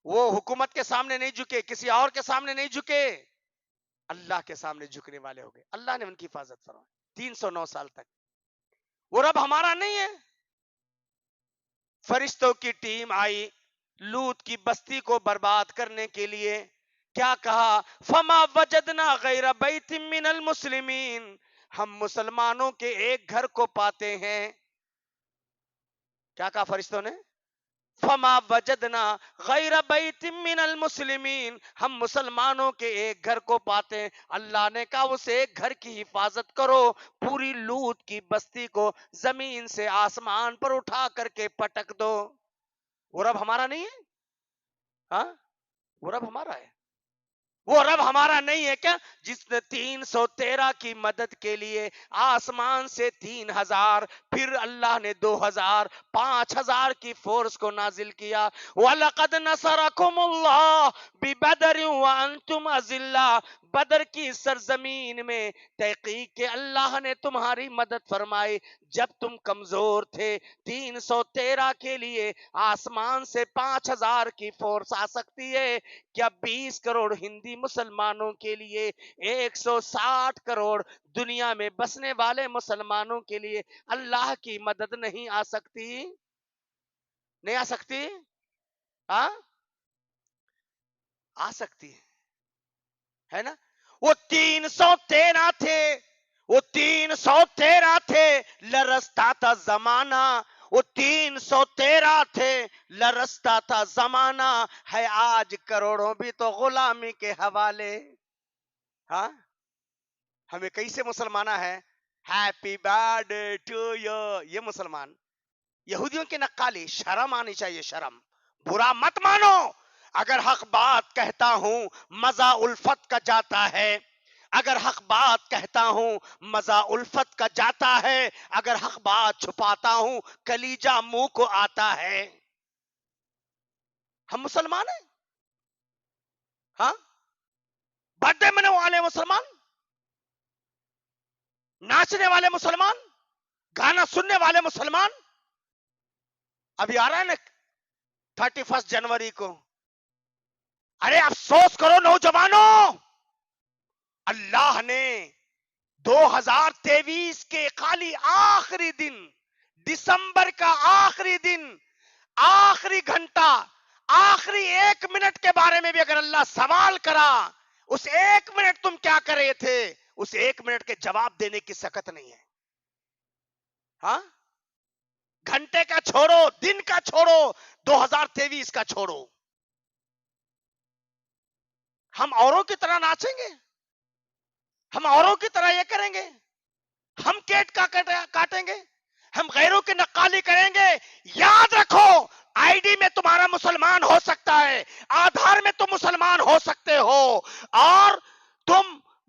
وہ حکومت کے سامنے نہیں جھکے، کسی اور کے سامنے نہیں جھکے، اللہ کے سامنے جھکنے والے ہو گئے. اللہ نے ان کی حفاظت فرمائی 309 سال تک. وہ رب ہمارا نہیں ہے؟ فرشتوں کی ٹیم آئی لوط کی بستی کو برباد کرنے کے لیے. کیا کہا؟ فما وجدنا غیر بیت من المسلمین، ہم مسلمانوں کے ایک گھر کو پاتے ہیں. کیا کہا فرشتوں نے؟ فما وجدنا غیر بیت من المسلمین، ہم مسلمانوں کے ایک گھر کو پاتے ہیں. اللہ نے کہا اس ایک گھر کی حفاظت کرو، پوری لوط کی بستی کو زمین سے آسمان پر اٹھا کر کے پٹک دو. وہ رب ہمارا نہیں ہے؟ ہاں، وہ رب ہمارا ہے. وہ رب ہمارا نہیں ہے کیا جس نے 313 کی مدد کے لیے آسمان سے 3000، پھر اللہ نے 2000، 5000 کی فورس کو نازل کیا. وَلَقَدْ نَصَرَكُمُ اللَّهُ بِبَدْرٍ وَأَنْتُمْ أَذِلَّةٌ، بدر کی سرزمین میں تحقیق کہ اللہ نے تمہاری مدد فرمائی جب تم کمزور تھے. 313 کے لیے آسمان سے 5000 کی فورس آ سکتی ہے، کیا 20 کروڑ ہندی مسلمانوں کے لیے، 160 کروڑ دنیا میں بسنے والے مسلمانوں کے لیے اللہ کی مدد نہیں آ سکتی؟ نہیں آ سکتی؟ ہاں، آ سکتی ہے نا. وہ 313 تھے، وہ 313 تھے، لرزتا تھا زمانہ. وہ 313 تھے، لرزتا تھا زمانہ. ہے آج کروڑوں بھی تو غلامی کے حوالے. ہاں، ہمیں کیسے مسلمانہ ہے؟ Happy birthday to you. یہ مسلمان یہودیوں کی نقالی. شرم آنی چاہیے، شرم. برا مت مانو، اگر حق بات کہتا ہوں مزہ الفت کا جاتا ہے. اگر حق بات کہتا ہوں مزہ الفت کا جاتا ہے. اگر حق بات چھپاتا ہوں کلیجہ منہ کو آتا ہے. ہم مسلمان ہیں. ہاں، برتھ ڈے منانے والے مسلمان، ناچنے والے مسلمان، گانا سننے والے مسلمان. ابھی آ رہا ہے نا 31 جنوری کو. ارے افسوس کرو نوجوانوں، اللہ نے 2023 کے خالی آخری دن، دسمبر کا آخری دن، آخری گھنٹہ، آخری 1 منٹ کے بارے میں بھی اگر اللہ سوال کرا، اس 1 منٹ تم کیا کر رہے تھے، اس 1 منٹ کے جواب دینے کی سکت نہیں ہے. ہاں، گھنٹے کا چھوڑو، دن کا چھوڑو، 2023 کا چھوڑو. ہم اوروں کی طرح ناچیں گے؟ ہم اوروں کی طرح یہ کریں گے؟ ہم کیٹ کاٹیں گے؟ ہم غیروں کی نقالی کریں گے؟ یاد رکھو، آئی ڈی میں تمہارا مسلمان ہو سکتا ہے، آدھار میں تم مسلمان ہو سکتے ہو، اور تم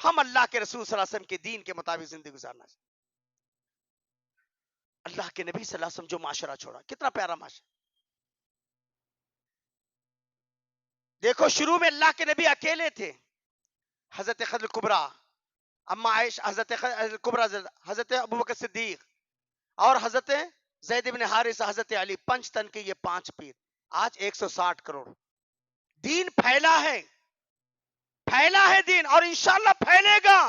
ہم اللہ کے رسول صلی اللہ علیہ وسلم کے دین کے مطابق زندگی گزارنا چاہتے. اللہ کے نبی صلی اللہ علیہ وسلم جو معاشرہ چھوڑا, کتنا پیارا معاشرہ. دیکھو شروع میں اللہ کے نبی اکیلے تھے, حضرت خدیجہ کبریٰ, اما عائشہ, حضرت کبریٰ, حضرت ابوبکر صدیق اور حضرت زید بن حارثہ, حضرت علی, پنج تن کے یہ 5 پیر. آج 160 کروڑ. دین پھیلا ہے دین, اور انشاءاللہ پھیلے گا.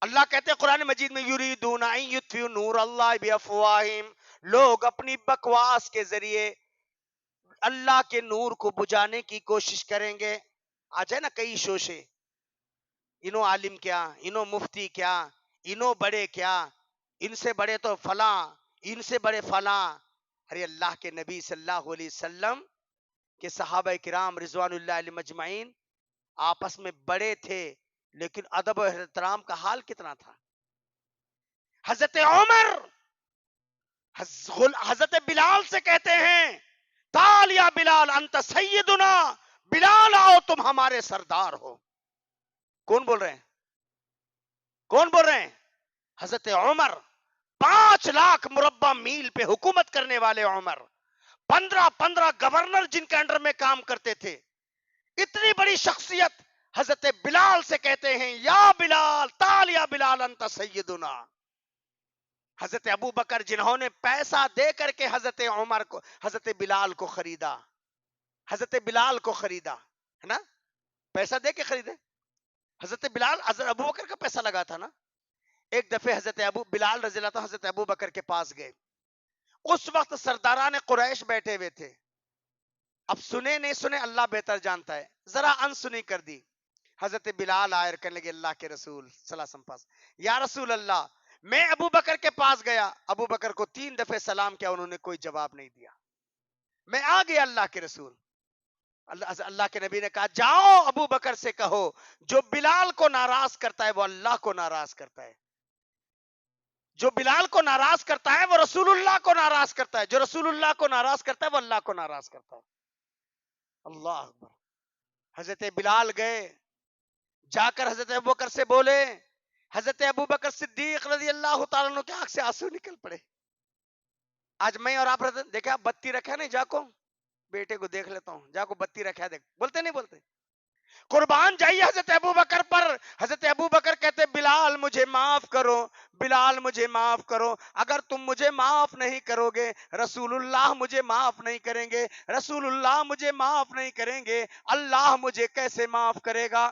اللہ کہتے ہیں قرآن مجید میں, یریدون ان یطفئوا نور اللہ بافواہہم, لوگ اپنی بکواس کے ذریعے اللہ کے نور کو بجھانے کی کوشش کریں گے. آج ہے نا کئی شوشے, انہوں عالم کیا, انہوں مفتی کیا, انہوں بڑے کیا, ان سے بڑے تو فلاں, ان سے بڑے فلاں. ارے اللہ کے نبی صلی اللہ علیہ وسلم کے صحابہ کرام رضوان اللہ علیہ مجمعین آپس میں بڑے تھے, لیکن ادب و احترام کا حال کتنا تھا. حضرت عمر حضرت بلال سے کہتے ہیں, تعال یا بلال انت سیدنا, بلال آؤ تم ہمارے سردار ہو. کون بول رہے ہیں؟ کون بول رہے ہیں؟ حضرت عمر, 5 لاکھ مربع میل پہ حکومت کرنے والے عمر, 15 گورنر جن کے انڈر میں کام کرتے تھے, اتنی بڑی شخصیت حضرت بلال سے کہتے ہیں, یا بلال, تعال یا بلال انت سیدنا. حضرت ابو بکر جنہوں نے پیسہ دے کر کے حضرت عمر کو, حضرت بلال کو خریدا, حضرت بلال کو خریدا ہے نا, پیسہ دے کے خریدے. حضرت بلال حضرت ابو بکر کا پیسہ لگا تھا نا. ایک دفعہ حضرت بلال رضی اللہ عنہ حضرت ابو بکر کے پاس گئے. اس وقت سرداران قریش بیٹھے ہوئے تھے. اب سنے نہیں سنے اللہ بہتر جانتا ہے, ذرا انسنی کر دی. حضرت بلال آئے کہنے لگے اللہ کے رسول صلی اللہ علیہ وسلم پاس, یا رسول اللہ, میں ابو بکر کے پاس گیا, ابو بکر کو 3 دفعے سلام کیا, انہوں نے کوئی جواب نہیں دیا. میں آ گیا اللہ کے رسول. اللہ کے نبی نے کہا, جاؤ ابو بکر سے کہو, جو بلال کو ناراض کرتا ہے وہ اللہ کو ناراض کرتا ہے, جو بلال کو ناراض کرتا ہے وہ رسول اللہ کو ناراض کرتا ہے, جو رسول اللہ کو ناراض کرتا ہے وہ اللہ کو ناراض کرتا ہے. اللہ اکبر. حضرت بلال گئے, جا کر حضرت ابو بکر سے بولے. حضرت ابو بکر صدیق رضی اللہ تعالیٰ عنہ کی آنکھ سے آنسو نکل پڑے. آج میں اور آپ دیکھا بتی رکھا نہیں, جا کو بیٹے کو دیکھ لیتا ہوں, جا کو بتی رکھا, دیکھ, بولتے نہیں بولتے. قربان جائیے حضرت ابو بکر پر. حضرت ابو بکر کہتے, بلال مجھے معاف کرو, بلال مجھے معاف کرو. اگر تم مجھے معاف نہیں کرو گے, رسول اللہ مجھے معاف نہیں کریں گے, رسول اللہ مجھے معاف نہیں کریں گے, اللہ مجھے کیسے معاف کرے گا.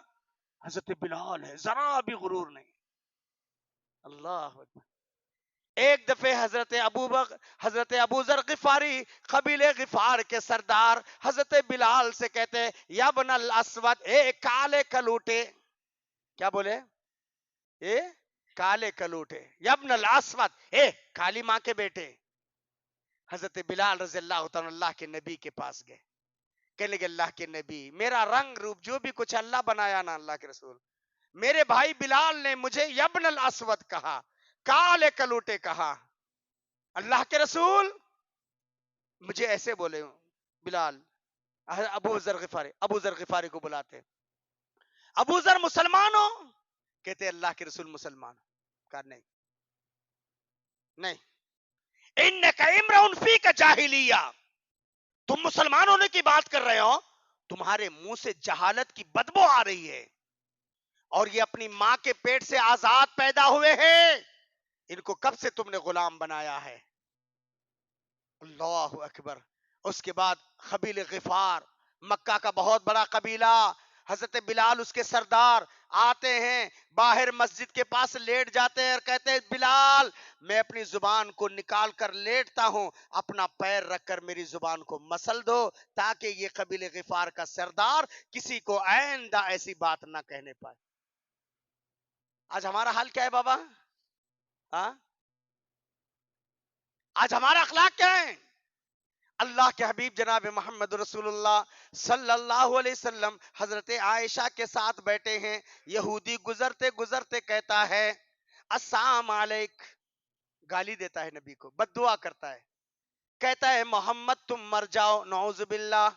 حضرت بلال ہے, ذرا بھی غرور نہیں. اللہ اکبر. ایک دفعہ حضرت ابو ذر غفاری, قبیلے غفار کے سردار, حضرت بلال سے کہتے, یا ابن الاسود, اے کالے کلوٹے. کیا بولے؟ اے کالے کلوٹے, یا ابن الاسود, اے کالی ماں کے بیٹے. حضرت بلال رضی اللہ تعالیٰ اللہ کے نبی کے پاس گئے, کہنے لگے اللہ کے نبی, میرا رنگ روپ جو بھی کچھ اللہ بنایا نا اللہ کے رسول, میرے بھائی بلال نے مجھے یبن الاسود کہا, کالے کلوٹے کہا. اللہ کے رسول مجھے ایسے بولے. بلال, ابو ذر غفاری کو بلاتے. ابو ذر مسلمان ہو؟ کہتے اللہ کے رسول مسلمان. کہا نہیں نہیں, انک امرؤ فیک جاہلیہ, تم مسلمان ہونے کی بات کر رہے ہو, تمہارے منہ سے جہالت کی بدبو آ رہی ہے, اور یہ اپنی ماں کے پیٹ سے آزاد پیدا ہوئے ہیں, ان کو کب سے تم نے غلام بنایا ہے. اللہ اکبر. اس کے بعد قبیلہ غفار, مکہ کا بہت بڑا قبیلہ, حضرت بلال اس کے سردار آتے ہیں, باہر مسجد کے پاس لیٹ جاتے ہیں اور کہتے ہیں, بلال میں اپنی زبان کو نکال کر لیٹتا ہوں, اپنا پیر رکھ کر میری زبان کو مسل دو, تاکہ یہ قبیلہ غفار کا سردار کسی کو آئندہ ایسی بات نہ کہنے پائے. آج ہمارا حال کیا ہے بابا؟ ہاں, آج ہمارا اخلاق کیا ہے؟ اللہ کے حبیب جناب محمد رسول اللہ صلی اللہ علیہ وسلم حضرت عائشہ کے ساتھ بیٹھے ہیں, یہودی گزرتے گزرتے کہتا ہے, السلام علیک, گالی دیتا ہے نبی کو, بد دعا کرتا ہے, کہتا ہے محمد تم مر جاؤ, نعوذ باللہ.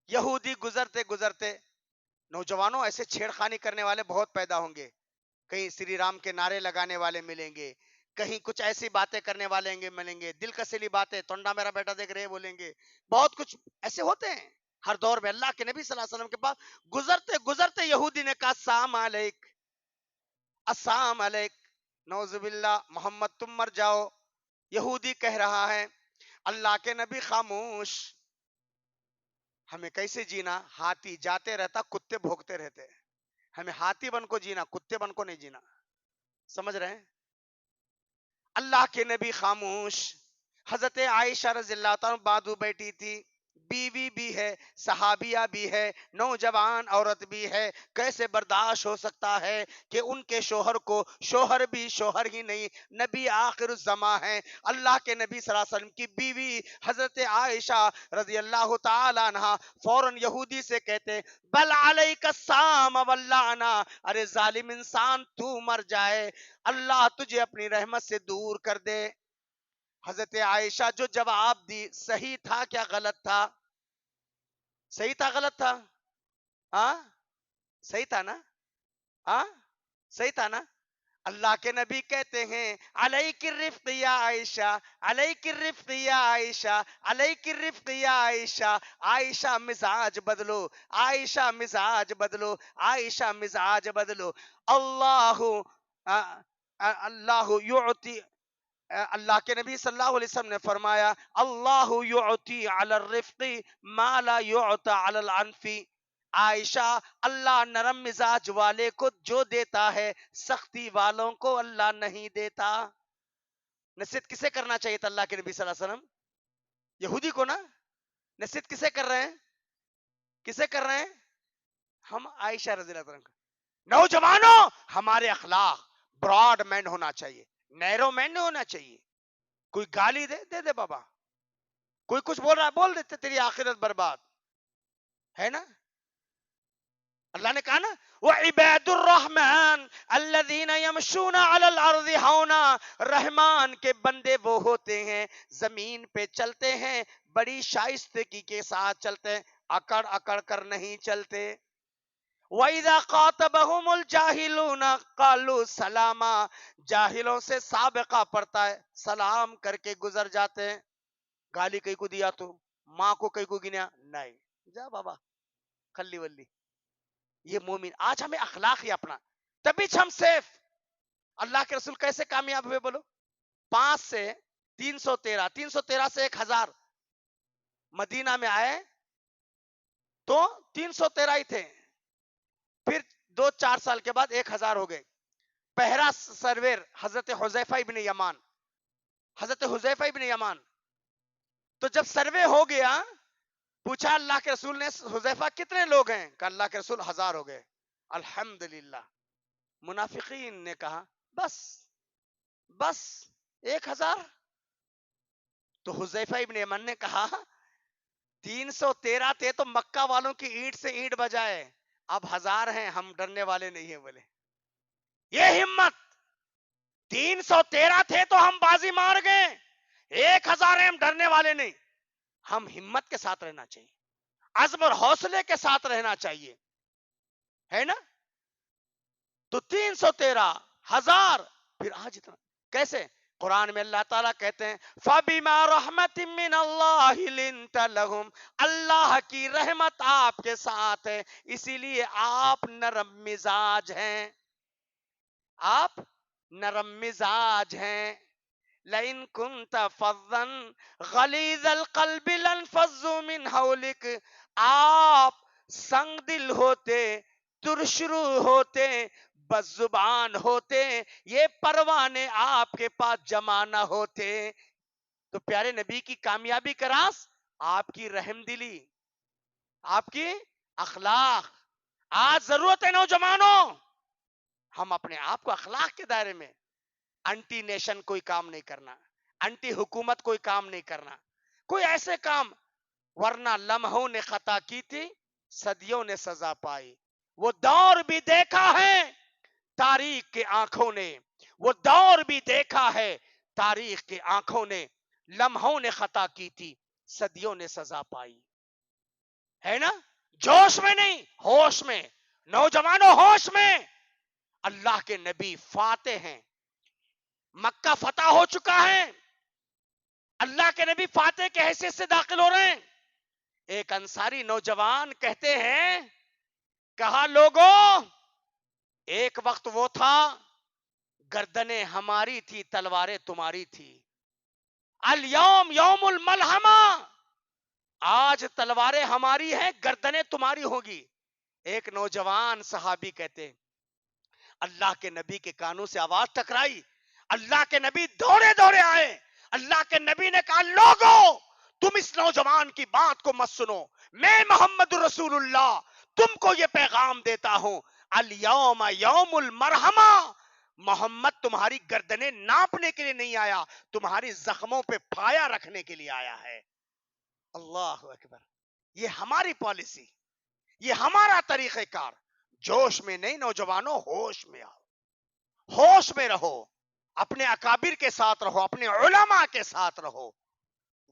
یہودی گزرتے گزرتے نوجوانوں ایسے چھیڑخانی کرنے والے بہت پیدا ہوں گے. کہیں سری رام کے نعرے لگانے والے ملیں گے, کہیں کچھ ایسی باتیں کرنے والے ملیں گے, دل کسیلی باتیں, تونڈا میرا بیٹا دیکھ رہے بولیں گے, بہت کچھ ایسے ہوتے ہیں ہر دور میں. اللہ کے نبی صلی اللہ علیہ وسلم کے پاس گزرتے گزرتے یہودی نے کہا السلام علیک, السلام علیک, نعوذ باللہ, محمد تم مر جاؤ. یہودی کہہ رہا ہے اللہ کے نبی خاموش. ہمیں کیسے جینا؟ ہاتھی جاتے رہتا, کتے بھوکتے رہتے. ہمیں ہاتھی بن کو جینا, کتے بن کو نہیں جینا. سمجھ رہے ہیں؟ اللہ کے نبی خاموش. حضرت عائشہ رضی اللہ تعالیٰ بادو بیٹھی تھی, بیوی بھی ہے, صحابیہ بھی ہے, نوجوان عورت بھی ہے. کیسے برداشت ہو سکتا ہے کہ ان کے شوہر کو شوہر بھی شوہر ہی نہیں, نبی آخر الزماں ہیں, اللہ کے نبی صلی اللہ علیہ وسلم کی بیوی حضرت عائشہ رضی اللہ تعالیٰ عنہ فوراً یہودی سے کہتے بل علیک السلام واللعنہ, ارے ظالم انسان تو مر جائے, اللہ تجھے اپنی رحمت سے دور کر دے. حضرت عائشہ جو جواب دی صحیح تھا کیا غلط تھا؟ صحیح تھا غلط تھا؟ ہاں صحیح تھا نا؟ ہاں صحیح تھا نا؟ اللہ کے نبی کہتے ہیں علیک الرفق یا عائشہ, علیک الرفق یا عائشہ, علیک الرفق یا عائشہ. عائشہ مزاج بدلو, عائشہ مزاج بدلو, عائشہ مزاج بدلو. اللہ اللہ یعطی, اللہ کے نبی صلی اللہ علیہ وسلم نے فرمایا اللہ یعطی علی الرفق ما لا یعطی علی العنف. عائشہ, اللہ نرم مزاج والے کو جو دیتا ہے سختی والوں کو اللہ نہیں دیتا. نصیحت کسے کرنا چاہیے تھا اللہ کے نبی صلی اللہ علیہ وسلم؟ یہودی کو نا. نصیحت کسے کر رہے ہیں؟ کسے کر رہے ہیں؟ ہم عائشہ رضی اللہ عنہ. نوجوانوں, ہمارے اخلاق براڈ مین ہونا چاہیے, نیرو مین نہیں ہونا چاہیے. کوئی گالی دے دے دے بابا, کوئی کچھ بول رہا ہے بول دیتے, تیری آخرت برباد ہے نا. اللہ نے کہا نا وعباد الرحمن الذین یمشون علی الارض ہونا, رحمان کے بندے وہ ہوتے ہیں زمین پہ چلتے ہیں بڑی شائستگی کے ساتھ چلتے ہیں, اکڑ اکڑ کر نہیں چلتے. وَإِذَا قَاتَبَهُمُ الْجَاهِلُونَ قَالُوا سَلَامًا, جاہلوں سے سابقہ پڑتا ہے سلام کر کے گزر جاتے ہیں. گالی کئی کو دیا تو ماں کو کئی کو گنیا نہیں, جا بابا کھلی ولی. یہ مومن, آج ہمیں اخلاق ہی اپنا, تبھی ہم سیف. اللہ کے رسول کیسے کامیاب ہوئے بولو؟ 5 سے 313, 313 سے 1000. مدینہ میں آئے تو 313 ہی تھے, پھر 2-4 سال کے بعد 1000 ہو گئے. پہلا سرور حضرت حذیفہ ابن یمان, حضرت حذیفہ ابن یمان. تو جب سروے ہو گیا پوچھا اللہ کے رسول نے حذیفہ کتنے لوگ ہیں؟ کہ اللہ کے رسول 1000 ہو گئے. الحمدللہ. منافقین نے کہا بس بس 1000. تو حذیفہ ابن یمان نے کہا 313 تھے تو مکہ والوں کی اینٹ سے اینٹ بجائے, اب 1000 ہیں, ہم ڈرنے والے نہیں ہیں. بولے یہ ہمت, 313 تھے تو ہم بازی مار گئے, 1000 ہیں ہم ڈرنے والے نہیں. ہم ہمت کے ساتھ رہنا چاہیے, عزم اور حوصلے کے ساتھ رہنا چاہیے, ہے نا. تو 313, 1000, پھر آج اتنا کیسے؟ قرآن میں اللہ تعالیٰ کہتے ہیں فَبِمَا رَحْمَةٍ مِّنَ اللَّهِ لِنْتَ لَهُمْ, اللہ کی رحمت آپ کے ساتھ ہے اسی لیے آپ نرم مزاج ہیں, آپ نرم مزاج ہیں. لَإِن كُنْتَ فَظًّا غَلِيظَ الْقَلْبِ لَانفَضُّوا مِنْ حَوْلِكَ, آپ سنگ دل ہوتے, ترشرو ہوتے, بس زبان ہوتے, یہ پروانے آپ کے پاس جمع نہ ہوتے. تو پیارے نبی کی کامیابی کا راز آپ کی رحم دلی, آپ کی اخلاق. آج ضرورت ہے نوجوانوں, ہم اپنے آپ کو اخلاق کے دائرے میں, انٹی نیشن کوئی کام نہیں کرنا, انٹی حکومت کوئی کام نہیں کرنا, کوئی ایسے کام, ورنہ لمحوں نے خطا کی تھی صدیوں نے سزا پائی. وہ دور بھی دیکھا ہے تاریخ کے آنکھوں نے, وہ دور بھی دیکھا ہے تاریخ کے آنکھوں نے, لمحوں نے خطا کی تھی صدیوں نے سزا پائی. ہے نا, جوش میں نہیں ہوش میں, نوجوانوں ہوش میں، اللہ کے نبی فاتح ہیں، مکہ فتح ہو چکا ہے، اللہ کے نبی فاتح کے حیثیت سے داخل ہو رہے ہیں۔ ایک انصاری نوجوان کہتے ہیں، کہا لوگوں، ایک وقت وہ تھا گردنیں ہماری تھی تلواریں تمہاری تھی، الیوم یوم الملحمہ، آج تلواریں ہماری ہیں گردنیں تمہاری ہوگی۔ ایک نوجوان صحابی کہتے ہیں، اللہ کے نبی کے کانوں سے آواز ٹکرائی، اللہ کے نبی دوڑے دوڑے آئے، اللہ کے نبی نے کہا لوگوں تم اس نوجوان کی بات کو مت سنو، میں محمد رسول اللہ تم کو یہ پیغام دیتا ہوں، الیوم یوم المرحمہ، محمد تمہاری گردنیں ناپنے کے لیے نہیں آیا، تمہاری زخموں پہ پھایا رکھنے کے لیے آیا ہے۔ اللہ اکبر، یہ ہماری پالیسی، یہ ہمارا طریقہ کار۔ جوش میں نہیں نوجوانوں، ہوش میں آؤ، ہوش میں رہو، اپنے اکابر کے ساتھ رہو، اپنے علماء کے ساتھ رہو،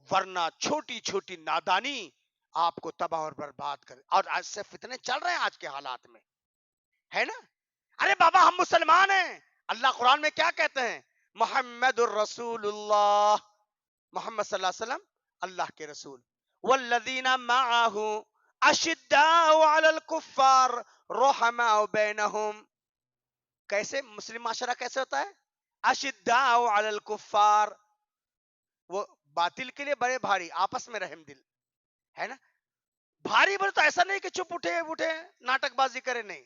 ورنہ چھوٹی چھوٹی نادانی آپ کو تباہ اور برباد کرے۔ اور آج سے فتنے چل رہے ہیں آج کے حالات میں، ہے نا؟ ارے بابا ہم مسلمان ہیں، اللہ قرآن میں کیا کہتے ہیں؟ محمد الرسول اللہ، محمد صلی اللہ علیہ وسلم اللہ کے رسول، والذین معہ اشداء علی الکفار رحماء بینہم۔ کیسے مسلم معاشرہ کیسے ہوتا ہے؟ اشداء علی الکفار، وہ باطل کے لیے بڑے بھاری، آپس میں رحم دل، ہے نا؟ بھاری بولے تو ایسا نہیں کہ چپ اٹھے ناٹک بازی کرے، نہیں،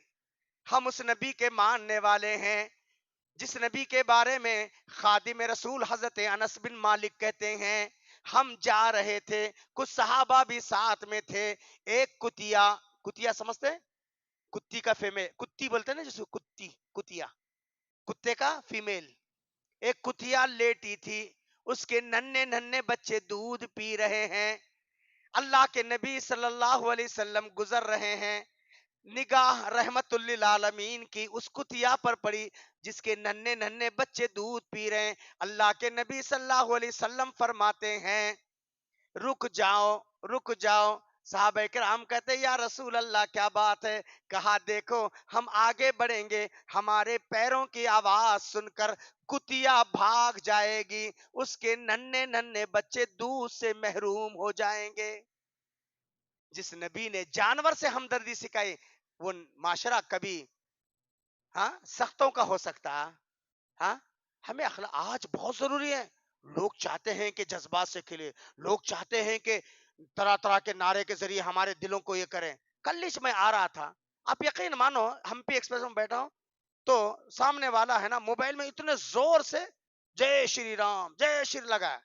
ہم اس نبی کے ماننے والے ہیں جس نبی کے بارے میں خادم رسول حضرت انس بن مالک کہتے ہیں، ہم جا رہے تھے، کچھ صحابہ بھی ساتھ میں تھے، ایک کتیا سمجھتے ہیں؟ کتی کا فیمیل، کتی بولتے ہیں نا جس کو، کتیا، کتے کا فیمیل، ایک کتیا لیٹی تھی، اس کے ننھے ننھے بچے دودھ پی رہے ہیں، اللہ کے نبی صلی اللہ علیہ وسلم گزر رہے ہیں، نگاہ رحمت للعالمین کی اس کتیا پر پڑی جس کے ننھے ننھے بچے دودھ پی رہے ہیں۔ اللہ کے نبی صلی اللہ علیہ وسلم فرماتے ہیں رک جاؤ، رک جاؤ۔ صحابہ کرام کہتے ہیں یا رسول اللہ کیا بات ہے؟ کہا دیکھو ہم آگے بڑھیں گے، ہمارے پیروں کی آواز سن کر کتیا بھاگ جائے گی، اس کے ننھے ننھے بچے دودھ سے محروم ہو جائیں گے۔ جس نبی نے جانور سے ہمدردی سکھائی، وہ معاشرہ کبھی سختوں کا ہو سکتا؟ ہمیں آج بہت ضروری ہے۔ لوگ چاہتے ہیں کہ جذبات سے کھلے، لوگ چاہتے ہیں کہ طرح طرح کے نعرے کے ذریعے ہمارے دلوں کو یہ کریں۔ کل میں آ رہا تھا، آپ یقین مانو ہم پی ایکسپریس میں بیٹھا ہوں تو سامنے والا ہے نا موبائل میں اتنے زور سے جے شری رام جے شری لگا ہے۔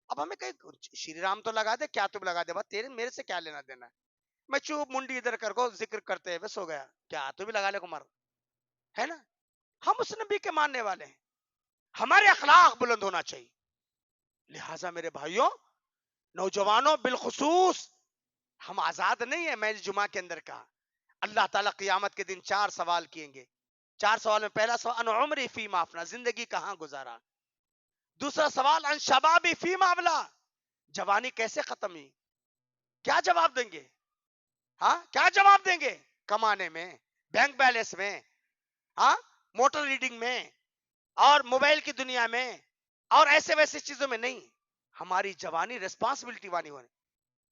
اب ہمیں کہیں شری رام تو لگا دے، کیا تم لگا دے، تیرے میرے سے کیا لینا دینا ہے؟ میں چوپ منڈی ادھر کر کو ذکر کرتے ہوئے سو گیا، کیا تو بھی لگا لے کمر، ہے نا؟ ہم اس نبی کے ماننے والے ہیں، ہمارے اخلاق بلند ہونا چاہیے۔ لہٰذا میرے بھائیوں، نوجوانوں بالخصوص ہم آزاد نہیں ہیں۔ میں جمعہ کے اندر کہا اللہ تعالیٰ قیامت کے دن 4 سوال کیے گے۔ 4 سوال میں پہلا سوال ان عمری فی مافنا، زندگی کہاں گزارا؟ دوسرا سوال ان شبابی فی مابلا، جوانی کیسے ختم ہوئی؟ کیا جواب دیں گے؟ کیا جواب دیں گے؟ کمانے میں، بینک بیلنس میں، موٹر ریڈنگ میں، اور موبائل کی دنیا میں، اور ایسے ویسے چیزوں میں نہیں۔ ہماری جوانی ریسپانسبلٹی وانی ہونے،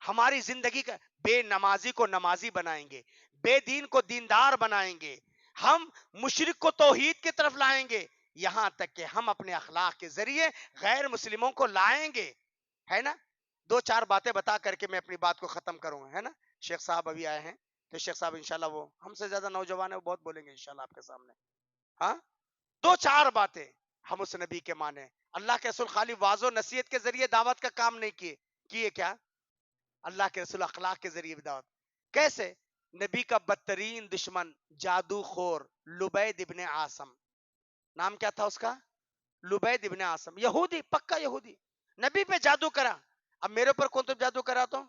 ہماری زندگی کا بے نمازی کو نمازی بنائیں گے، بے دین کو دیندار بنائیں گے، ہم مشرک کو توحید کی طرف لائیں گے، یہاں تک کہ ہم اپنے اخلاق کے ذریعے غیر مسلموں کو لائیں گے، ہے نا؟ 2-4 باتیں بتا کر کے میں اپنی بات کو ختم کروں گا، ہے نا؟ شیخ صاحب ابھی آئے ہیں تو شیخ صاحب انشاءاللہ وہ ہم سے زیادہ نوجوان ہیں، وہ بہت بولیں گے انشاءاللہ آپ کے سامنے۔ 2-4 باتیں ہم اس نبی کے مانے۔ اللہ کے رسول خالی واضح و نصیحت کے ذریعے دعوت کا کام نہیں کیے کیا؟ اللہ کے رسول اخلاق کے ذریعے بھی دعوت کیسے؟ نبی کا بدترین دشمن جادو خور لبید ابن عاصم، نام کیا تھا اس کا؟ لبید ابن عاصم، یہودی، پکا یہودی، نبی پہ جادو کرا۔ اب میرے اوپر کون تو جادو کرا تو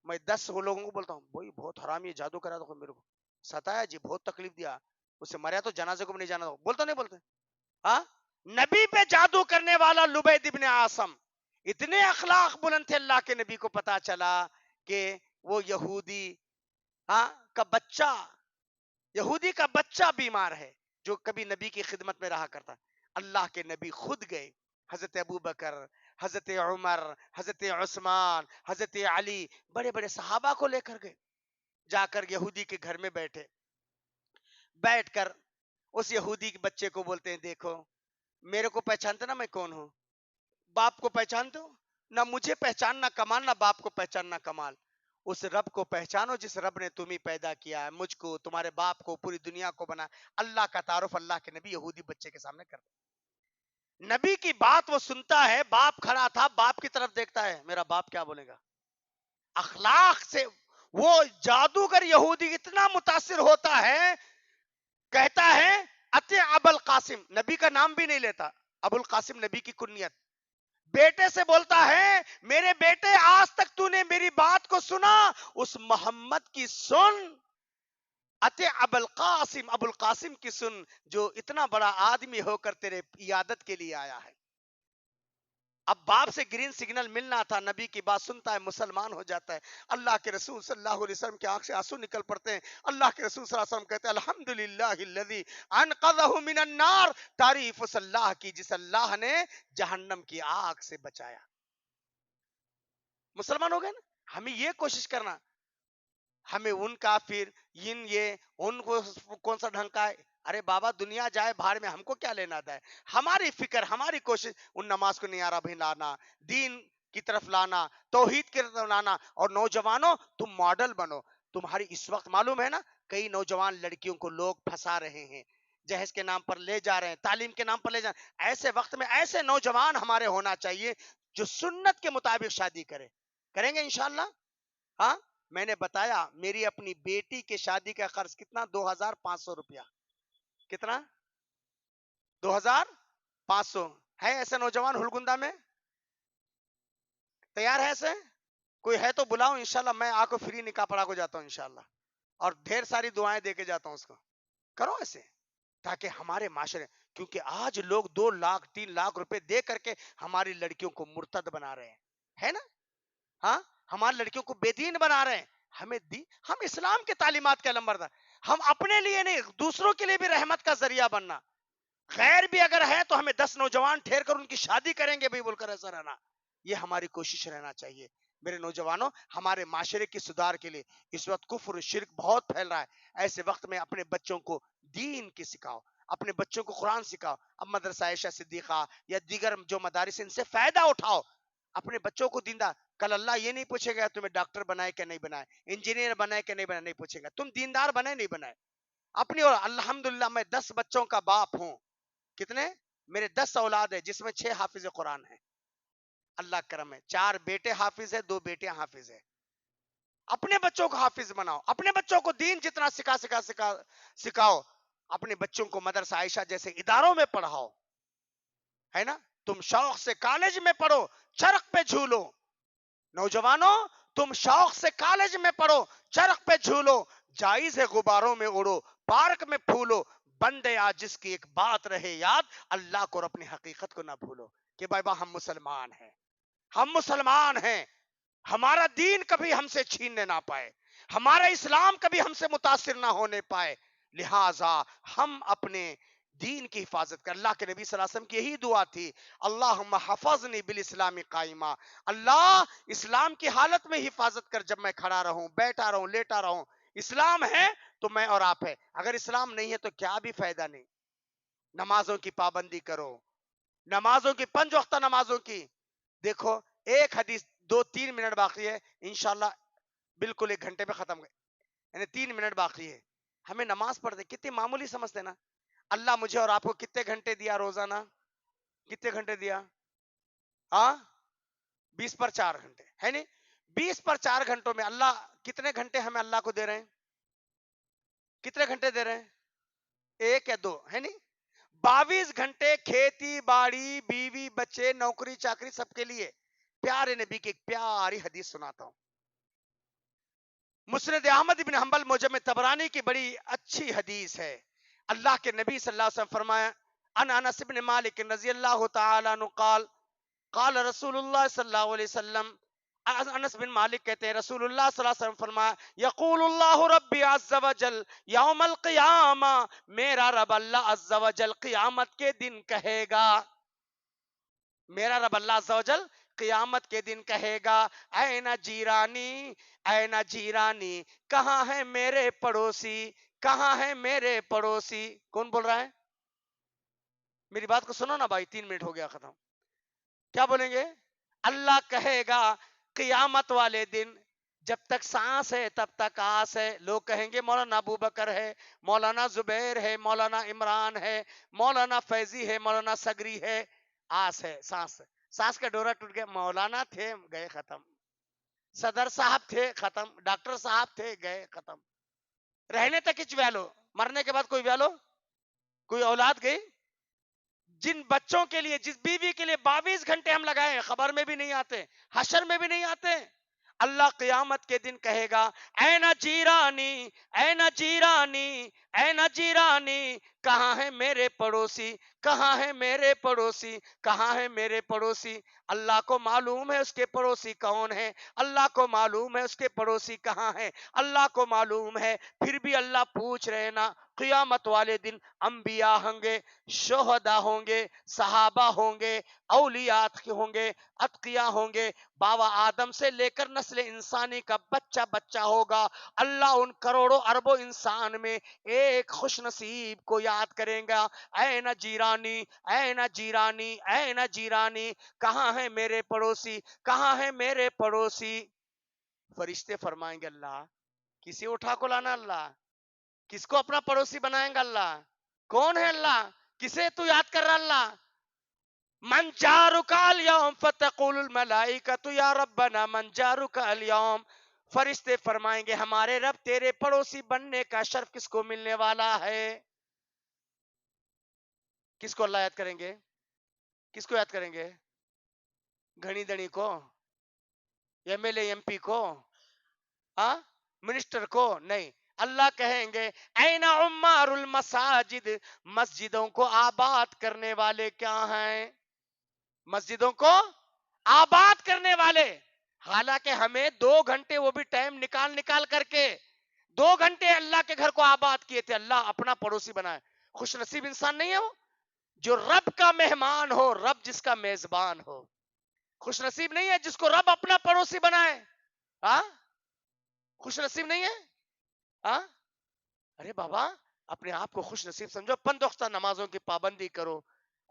میں 10 لوگوں کو بولتا ہوں بھائی بہت حرامی جادو کرا تو میرے کو ستایا جی، بہت تکلیف دیا، اس سے مریا تو جنازے کو بھی نہیں جانا، بولتا نہیں بولتے؟ نبی پہ جادو کرنے والا لبید ابن عاصم، اتنے اخلاق بلند تھے، اللہ کے نبی کو پتا چلا کہ وہ یہودی کا بچہ یہودی کا بچہ بیمار ہے جو کبھی نبی کی خدمت میں رہا کرتا. اللہ کے نبی خود گئے، حضرت ابو بکر، حضرت عمر، حضرت عثمان، حضرت علی، بڑے بڑے صحابہ کو لے کر گئے. جا کر یہودی کے گھر میں بیٹھے، بیٹھ کر اس یہودی کے بچے کو بولتے ہیں دیکھو میرے کو پہچانتے نا میں کون ہوں؟ باپ کو پہچانتے ہو؟ نہ مجھے پہچان نہ کمال، نہ باپ کو پہچان نہ کمال. اس رب کو پہچانو جس رب نے تمہیں پیدا کیا ہے، مجھ کو، تمہارے باپ کو، پوری دنیا کو بنا. اللہ کا تعارف اللہ کے نبی یہودی بچے کے سامنے کرتے. نبی کی بات وہ سنتا ہے، باپ کھڑا تھا، باپ کی طرف دیکھتا ہے، میرا باپ کیا بولے گا. اخلاق سے وہ جادوگر یہودی اتنا متاثر ہوتا ہے، کہتا ہے اتے ابو القاسم، نبی کا نام بھی نہیں لیتا، ابو القاسم نبی کی کنیت. بیٹے سے بولتا ہے میرے بیٹے آج تک تو نے میری بات کو سنا، اس محمد کی سن، اتے ابو القاسم کی سن، جو اتنا بڑا آدمی ہو کر تیرے عیادت کے لیے آیا ہے. اب باپ سے گرین سگنل ملنا تھا، نبی کی بات سنتا ہے، مسلمان ہو جاتا ہے. اللہ کے رسول صلی اللہ علیہ وسلم کی آنکھ سے آنسو نکل پڑتے ہیں. اللہ کے رسول صلی اللہ علیہ وسلم کہتے ہیں الحمدللہ الذی انقذہ من النار، تعریف اس اللہ کی جس اللہ نے جہنم کی آگ سے بچایا. مسلمان ہو گئے نا. ہمیں یہ کوشش کرنا، ہمیں ان کافر یہ ان کو کون سا ڈھنگ کا ہے، ارے بابا دنیا جائے باہر میں ہم کو کیا لینا تھا. ہماری فکر، ہماری کوشش ان نماز کو نیارہ بھی لانا، دین کی طرف لانا، توحید کی طرف لانا. اور نوجوانوں تم ماڈل بنو. تمہاری اس وقت معلوم ہے نا کئی نوجوان لڑکیوں کو لوگ پھنسا رہے ہیں، جہیز کے نام پر لے جا رہے ہیں، تعلیم کے نام پر لے جا رہے ہیں. ایسے وقت میں ایسے نوجوان ہمارے ہونا چاہیے جو سنت کے مطابق شادی کریں گے انشاءاللہ. ہاں میں نے بتایا میری اپنی بیٹی کے شادی کا خرچ کتنا، 2500 روپیہ. کتنا؟ 2500. ہے ایسے نوجوان ہلگندہ میں؟ تیار ہے ایسے؟ کوئی ہے تو بلاؤ انشاءاللہ، میں آ کو فری نکاح پڑھا کو جاتا ہوں انشاءاللہ، اور ڈھیر ساری دعائیں دے کے جاتا ہوں اس کو. کرو ایسے تاکہ ہمارے معاشرے، کیونکہ آج لوگ 2 لاکھ 3 لاکھ روپے دے کر کے ہماری لڑکیوں کو مرتد بنا رہے ہیں، ہے نا؟ ہاں ہماری لڑکیوں کو بے دین بنا رہے ہیں. ہم اسلام کے تعلیمات کے علم بردار، ہم اپنے لیے نہیں دوسروں کے لیے بھی رحمت کا ذریعہ بننا. غیر بھی اگر ہے تو ہمیں 10 نوجوان ٹھہر کر ان کی شادی کریں گے بھی بول کر ایسا رہنا، یہ ہماری کوشش رہنا چاہیے. میرے نوجوانوں ہمارے معاشرے کی سدھار کے لیے اس وقت کفر شرک بہت پھیل رہا ہے. ایسے وقت میں اپنے بچوں کو دین کی سکھاؤ، اپنے بچوں کو قرآن سکھاؤ. اب مدرسہ عائشہ صدیقہ یا دیگر جو مدارس ان سے فائدہ اٹھاؤ، اپنے بچوں کو دیندار. کل اللہ یہ نہیں پوچھے گا تمہیں ڈاکٹر بنائے کہ نہیں بنائے، انجینئر بنائے کہ نہیں بنائے، نہیں پوچھے گا تم دیندار بنائے نہیں بنائے. اپنی اور الحمدللہ میں 10 بچوں کا باپ ہوں. کتنے؟ میرے 10 اولاد ہے جس میں 6 حافظ قرآن ہیں. اللہ کرم ہے، 4 بیٹے حافظ ہے، 2 بیٹیاں حافظ ہے. اپنے بچوں کو حافظ بناؤ، اپنے بچوں کو دین جتنا سکھاؤ. اپنے بچوں کو مدرسہ عائشہ جیسے اداروں میں پڑھاؤ، ہے نا؟ تم شوق سے کالج میں پڑھو، چرخ پہ جھولو. نوجوانوں تم شوق سے کالج میں پڑھو، چرخ پہ جھولو، جائز ہے غباروں میں اڑو، پارک میں پھولو. بندے آج جس کی ایک بات رہے یاد، اللہ کو اور اپنی حقیقت کو نہ بھولو کہ بھائی ہم مسلمان ہیں، ہم مسلمان ہیں. ہمارا دین کبھی ہم سے چھیننے نہ پائے، ہمارا اسلام کبھی ہم سے متاثر نہ ہونے پائے. لہٰذا ہم اپنے دین کی حفاظت کر. اللہ کے نبی صلی اللہ علیہ وسلم کی یہی دعا تھی، اللہم حفظنی بالاسلام قائما. اللہ اسلام کی حالت میں حفاظت کر، جب میں کھڑا رہوں، بیٹھا رہوں، لیٹا رہوں. اسلام ہے تو میں اور آپ ہے، اگر اسلام نہیں ہے تو کیا بھی فائدہ نہیں. نمازوں کی پابندی کرو، نمازوں کی 5 وقت نمازوں کی. دیکھو ایک حدیث 2-3 منٹ باقی ہے انشاءاللہ، بالکل 1 گھنٹے میں ختم گئے، یعنی 3 منٹ باقی ہے. ہمیں نماز پڑھتے کتنی معمولی سمجھتے نا. اللہ مجھے اور آپ کو کتنے گھنٹے دیا روزانہ؟ کتنے گھنٹے دیا؟ 20/4 گھنٹے ہے نہیں؟ 20/4 گھنٹوں میں اللہ کتنے گھنٹے ہمیں اللہ کو دے رہے ہیں؟ کتنے گھنٹے دے رہے ہیں؟ 1 یا 2 ہے نہیں؟ 22 گھنٹے کھیتی باڑی، بیوی بچے، نوکری چاکری سب کے لیے. پیارے نبی کی ایک پیاری حدیث سناتا ہوں. مسند احمد بن حنبل معجم طبرانی کی بڑی اچھی حدیث ہے. اللہ کے نبی صلی اللہ علیہ وسلم فرمایا، ان انس بن مالک رضی اللہ تعالی عنہ قال قال رسول اللہ صلی اللہ علیہ وسلم انس بن مالک کہتے ہیں رسول اللہ صلی اللہ علیہ وسلم فرمایا یقول اللہ ربی عز وجل یوم القیامہ، میرا رب اللہ عز وجل قیامت کے دن کہے گا، میرا رب اللہ عز وجل قیامت کے دن کہے گا این جیرانی، این جیرانی، کہاں ہے میرے پڑوسی، کہاں ہے میرے پڑوسی؟ کون بول رہا ہے؟ میری بات کو سنو نا بھائی، 3 منٹ ہو گیا ختم. کیا بولیں گے؟ اللہ کہے گا قیامت والے دن، جب تک سانس ہے تب تک آس ہے. لوگ کہیں گے مولانا ابو بکر ہے، مولانا زبیر ہے، مولانا عمران ہے، مولانا فیضی ہے، مولانا سگری ہے. آس ہے، سانس ہے. سانس کا ڈورا ٹوٹ گیا، مولانا تھے گئے ختم، صدر صاحب تھے ختم، ڈاکٹر صاحب تھے گئے ختم. رہنے تک کچھ ویلو، مرنے کے بعد کوئی ویلو؟ کوئی اولاد گئی؟ جن بچوں کے لیے، جس بیوی کے لیے 22 گھنٹے ہم لگائے ہیں، خبر میں بھی نہیں آتے، حشر میں بھی نہیں آتے. اللہ قیامت کے دن کہے گا اے نا جیرانی، اے نا جیرانی، اے نا جیرانی، کہاں ہے میرے پڑوسی، کہاں ہے میرے پڑوسی، کہاں ہے میرے پڑوسی؟ اللہ کو معلوم ہے اس کے پڑوسی کون ہیں، اللہ کو معلوم ہے اس کے پڑوسی کہاں ہیں، اللہ کو معلوم ہے. پھر بھی اللہ پوچھ رہے نا. قیامت والے دن انبیاء ہوں گے، شہداء ہوں گے، صحابہ ہوں گے، اولیاء ہوں گے، اتقیاء ہوں گے، بابا آدم سے لے کر نسل انسانی کا بچہ بچہ ہوگا. اللہ ان کروڑوں اربوں انسان میں ایک خوش نصیب کو یاد کریں گا. اے نا جیرانی، اے نا جیرانی، اے نا جیرانی، کہاں ہے میرے پڑوسی، کہاں ہے میرے پڑوسی؟ فرشتے فرمائیں گے اللہ کسی اٹھا کو لانا، اللہ کس کو اپنا پڑوسی بنائیں گا؟ اللہ کون ہے؟ اللہ کسے تو یاد کر رہا؟ اللہ من جارک اليوم فتقول الملائکۃ یا ربنا من جارک اليوم. فرشتے فرمائیں گے ہمارے رب تیرے پڑوسی بننے کا شرف کس کو ملنے والا ہے؟ کس کو اللہ یاد کریں گے؟ کس کو یاد کریں گے؟ گھنی دنی کو؟ M L A M P کو؟ ہاں منسٹر کو؟ نہیں. اللہ کہیں گے این عمار المساجد، مسجدوں کو آباد کرنے والے کیا ہیں؟ مسجدوں کو آباد کرنے والے. حالانکہ ہمیں 2 گھنٹے وہ بھی ٹائم نکال نکال کر کے 2 گھنٹے اللہ کے گھر کو آباد کیے تھے. اللہ اپنا پڑوسی بنائے. خوش نصیب انسان نہیں ہے وہ جو رب کا مہمان ہو، رب جس کا میزبان ہو. خوش نصیب نہیں ہے جس کو رب اپنا پڑوسی بنائے. ہاں خوش نصیب نہیں ہے. ہاں ارے بابا اپنے آپ کو خوش نصیب سمجھو. 5 وقتہ نمازوں کی پابندی کرو،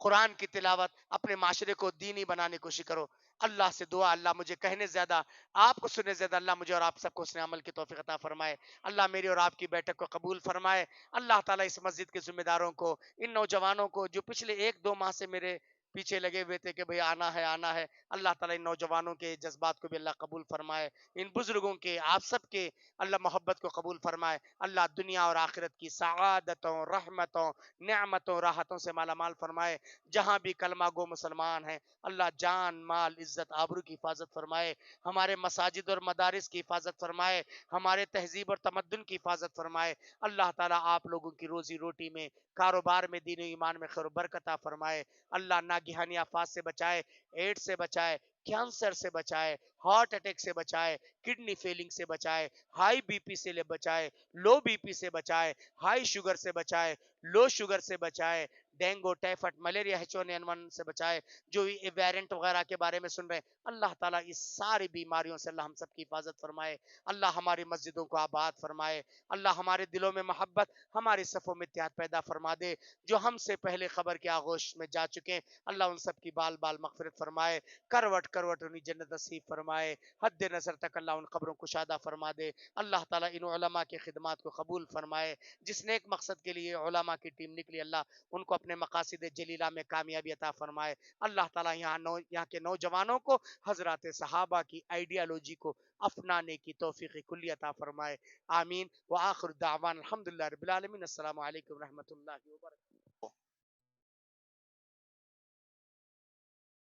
قرآن کی تلاوت، اپنے معاشرے کو دینی بنانے کی کوشش کرو. اللہ سے دعا اللہ مجھے کہنے زیادہ، آپ کو سننے زیادہ، اللہ مجھے اور آپ سب کو اس نے عمل کی توفیق عطا فرمائے. اللہ میری اور آپ کی بیٹھک کو قبول فرمائے. اللہ تعالیٰ اس مسجد کے ذمہ داروں کو، ان نوجوانوں کو جو پچھلے 1-2 ماہ سے میرے پیچھے لگے ہوئے تھے کہ بھئی آنا ہے آنا ہے، اللہ تعالیٰ ان نوجوانوں کے جذبات کو بھی اللہ قبول فرمائے. ان بزرگوں کے، آپ سب کے اللہ محبت کو قبول فرمائے. اللہ دنیا اور آخرت کی سعادتوں، رحمتوں، نعمتوں، راحتوں سے مالا مال فرمائے. جہاں بھی کلمہ گو مسلمان ہیں اللہ جان مال عزت آبرو کی حفاظت فرمائے. ہمارے مساجد اور مدارس کی حفاظت فرمائے. ہمارے تہذیب اور تمدن کی حفاظت فرمائے. اللہ تعالیٰ آپ لوگوں کی روزی روٹی میں، کاروبار میں، دین و ایمان میں خیر و برکت عطا فرمائے. اللہ ناگہانی آفات سے بچائے، ایڈز سے بچائے، کینسر سے بچائے، ہارٹ اٹیک سے بچائے، کڈنی فیلنگ سے بچائے، ہائی بی پی سے بچائے، لو بی پی سے بچائے، ہائی شوگر سے بچائے، لو شوگر سے بچائے، ڈینگو، ٹائفائڈ، ملیریا، H1N1 سے بچائے. جو ویرینٹ وغیرہ کے بارے میں سن رہے ہیں اللہ تعالیٰ اس ساری بیماریوں سے اللہ ہم سب کی حفاظت فرمائے. اللہ ہماری مسجدوں کو آباد فرمائے. اللہ ہمارے دلوں میں محبت، ہماری صفوں میں اتحاد پیدا فرما دے. جو ہم سے پہلے خبر کے آغوش میں جا چکے ہیں اللہ ان سب کی بال بال مغفرت فرمائے. کروٹ کروٹ انہیں جنت نصیب فرمائے. حد نظر تک اللہ ان قبروں کو شادہ فرما دے. اللہ تعالیٰ ان علماء کی خدمات کو قبول فرمائے. جس نیک مقصد کے لیے علماء کی ٹیم نکلی اللہ ان کو اپنے مقاصد جلیلہ میں کامیابی عطا فرمائے. اللہ تعالیٰ یہاں کے نوجوانوں کو حضرات صحابہ کی آئیڈیالوجی کو اپنانے کی توفیق کلی عطا فرمائے. آمین. وآخر دعوان الحمدللہ رب العالمین. السلام علیکم ورحمۃ اللہ وبرکاتہ.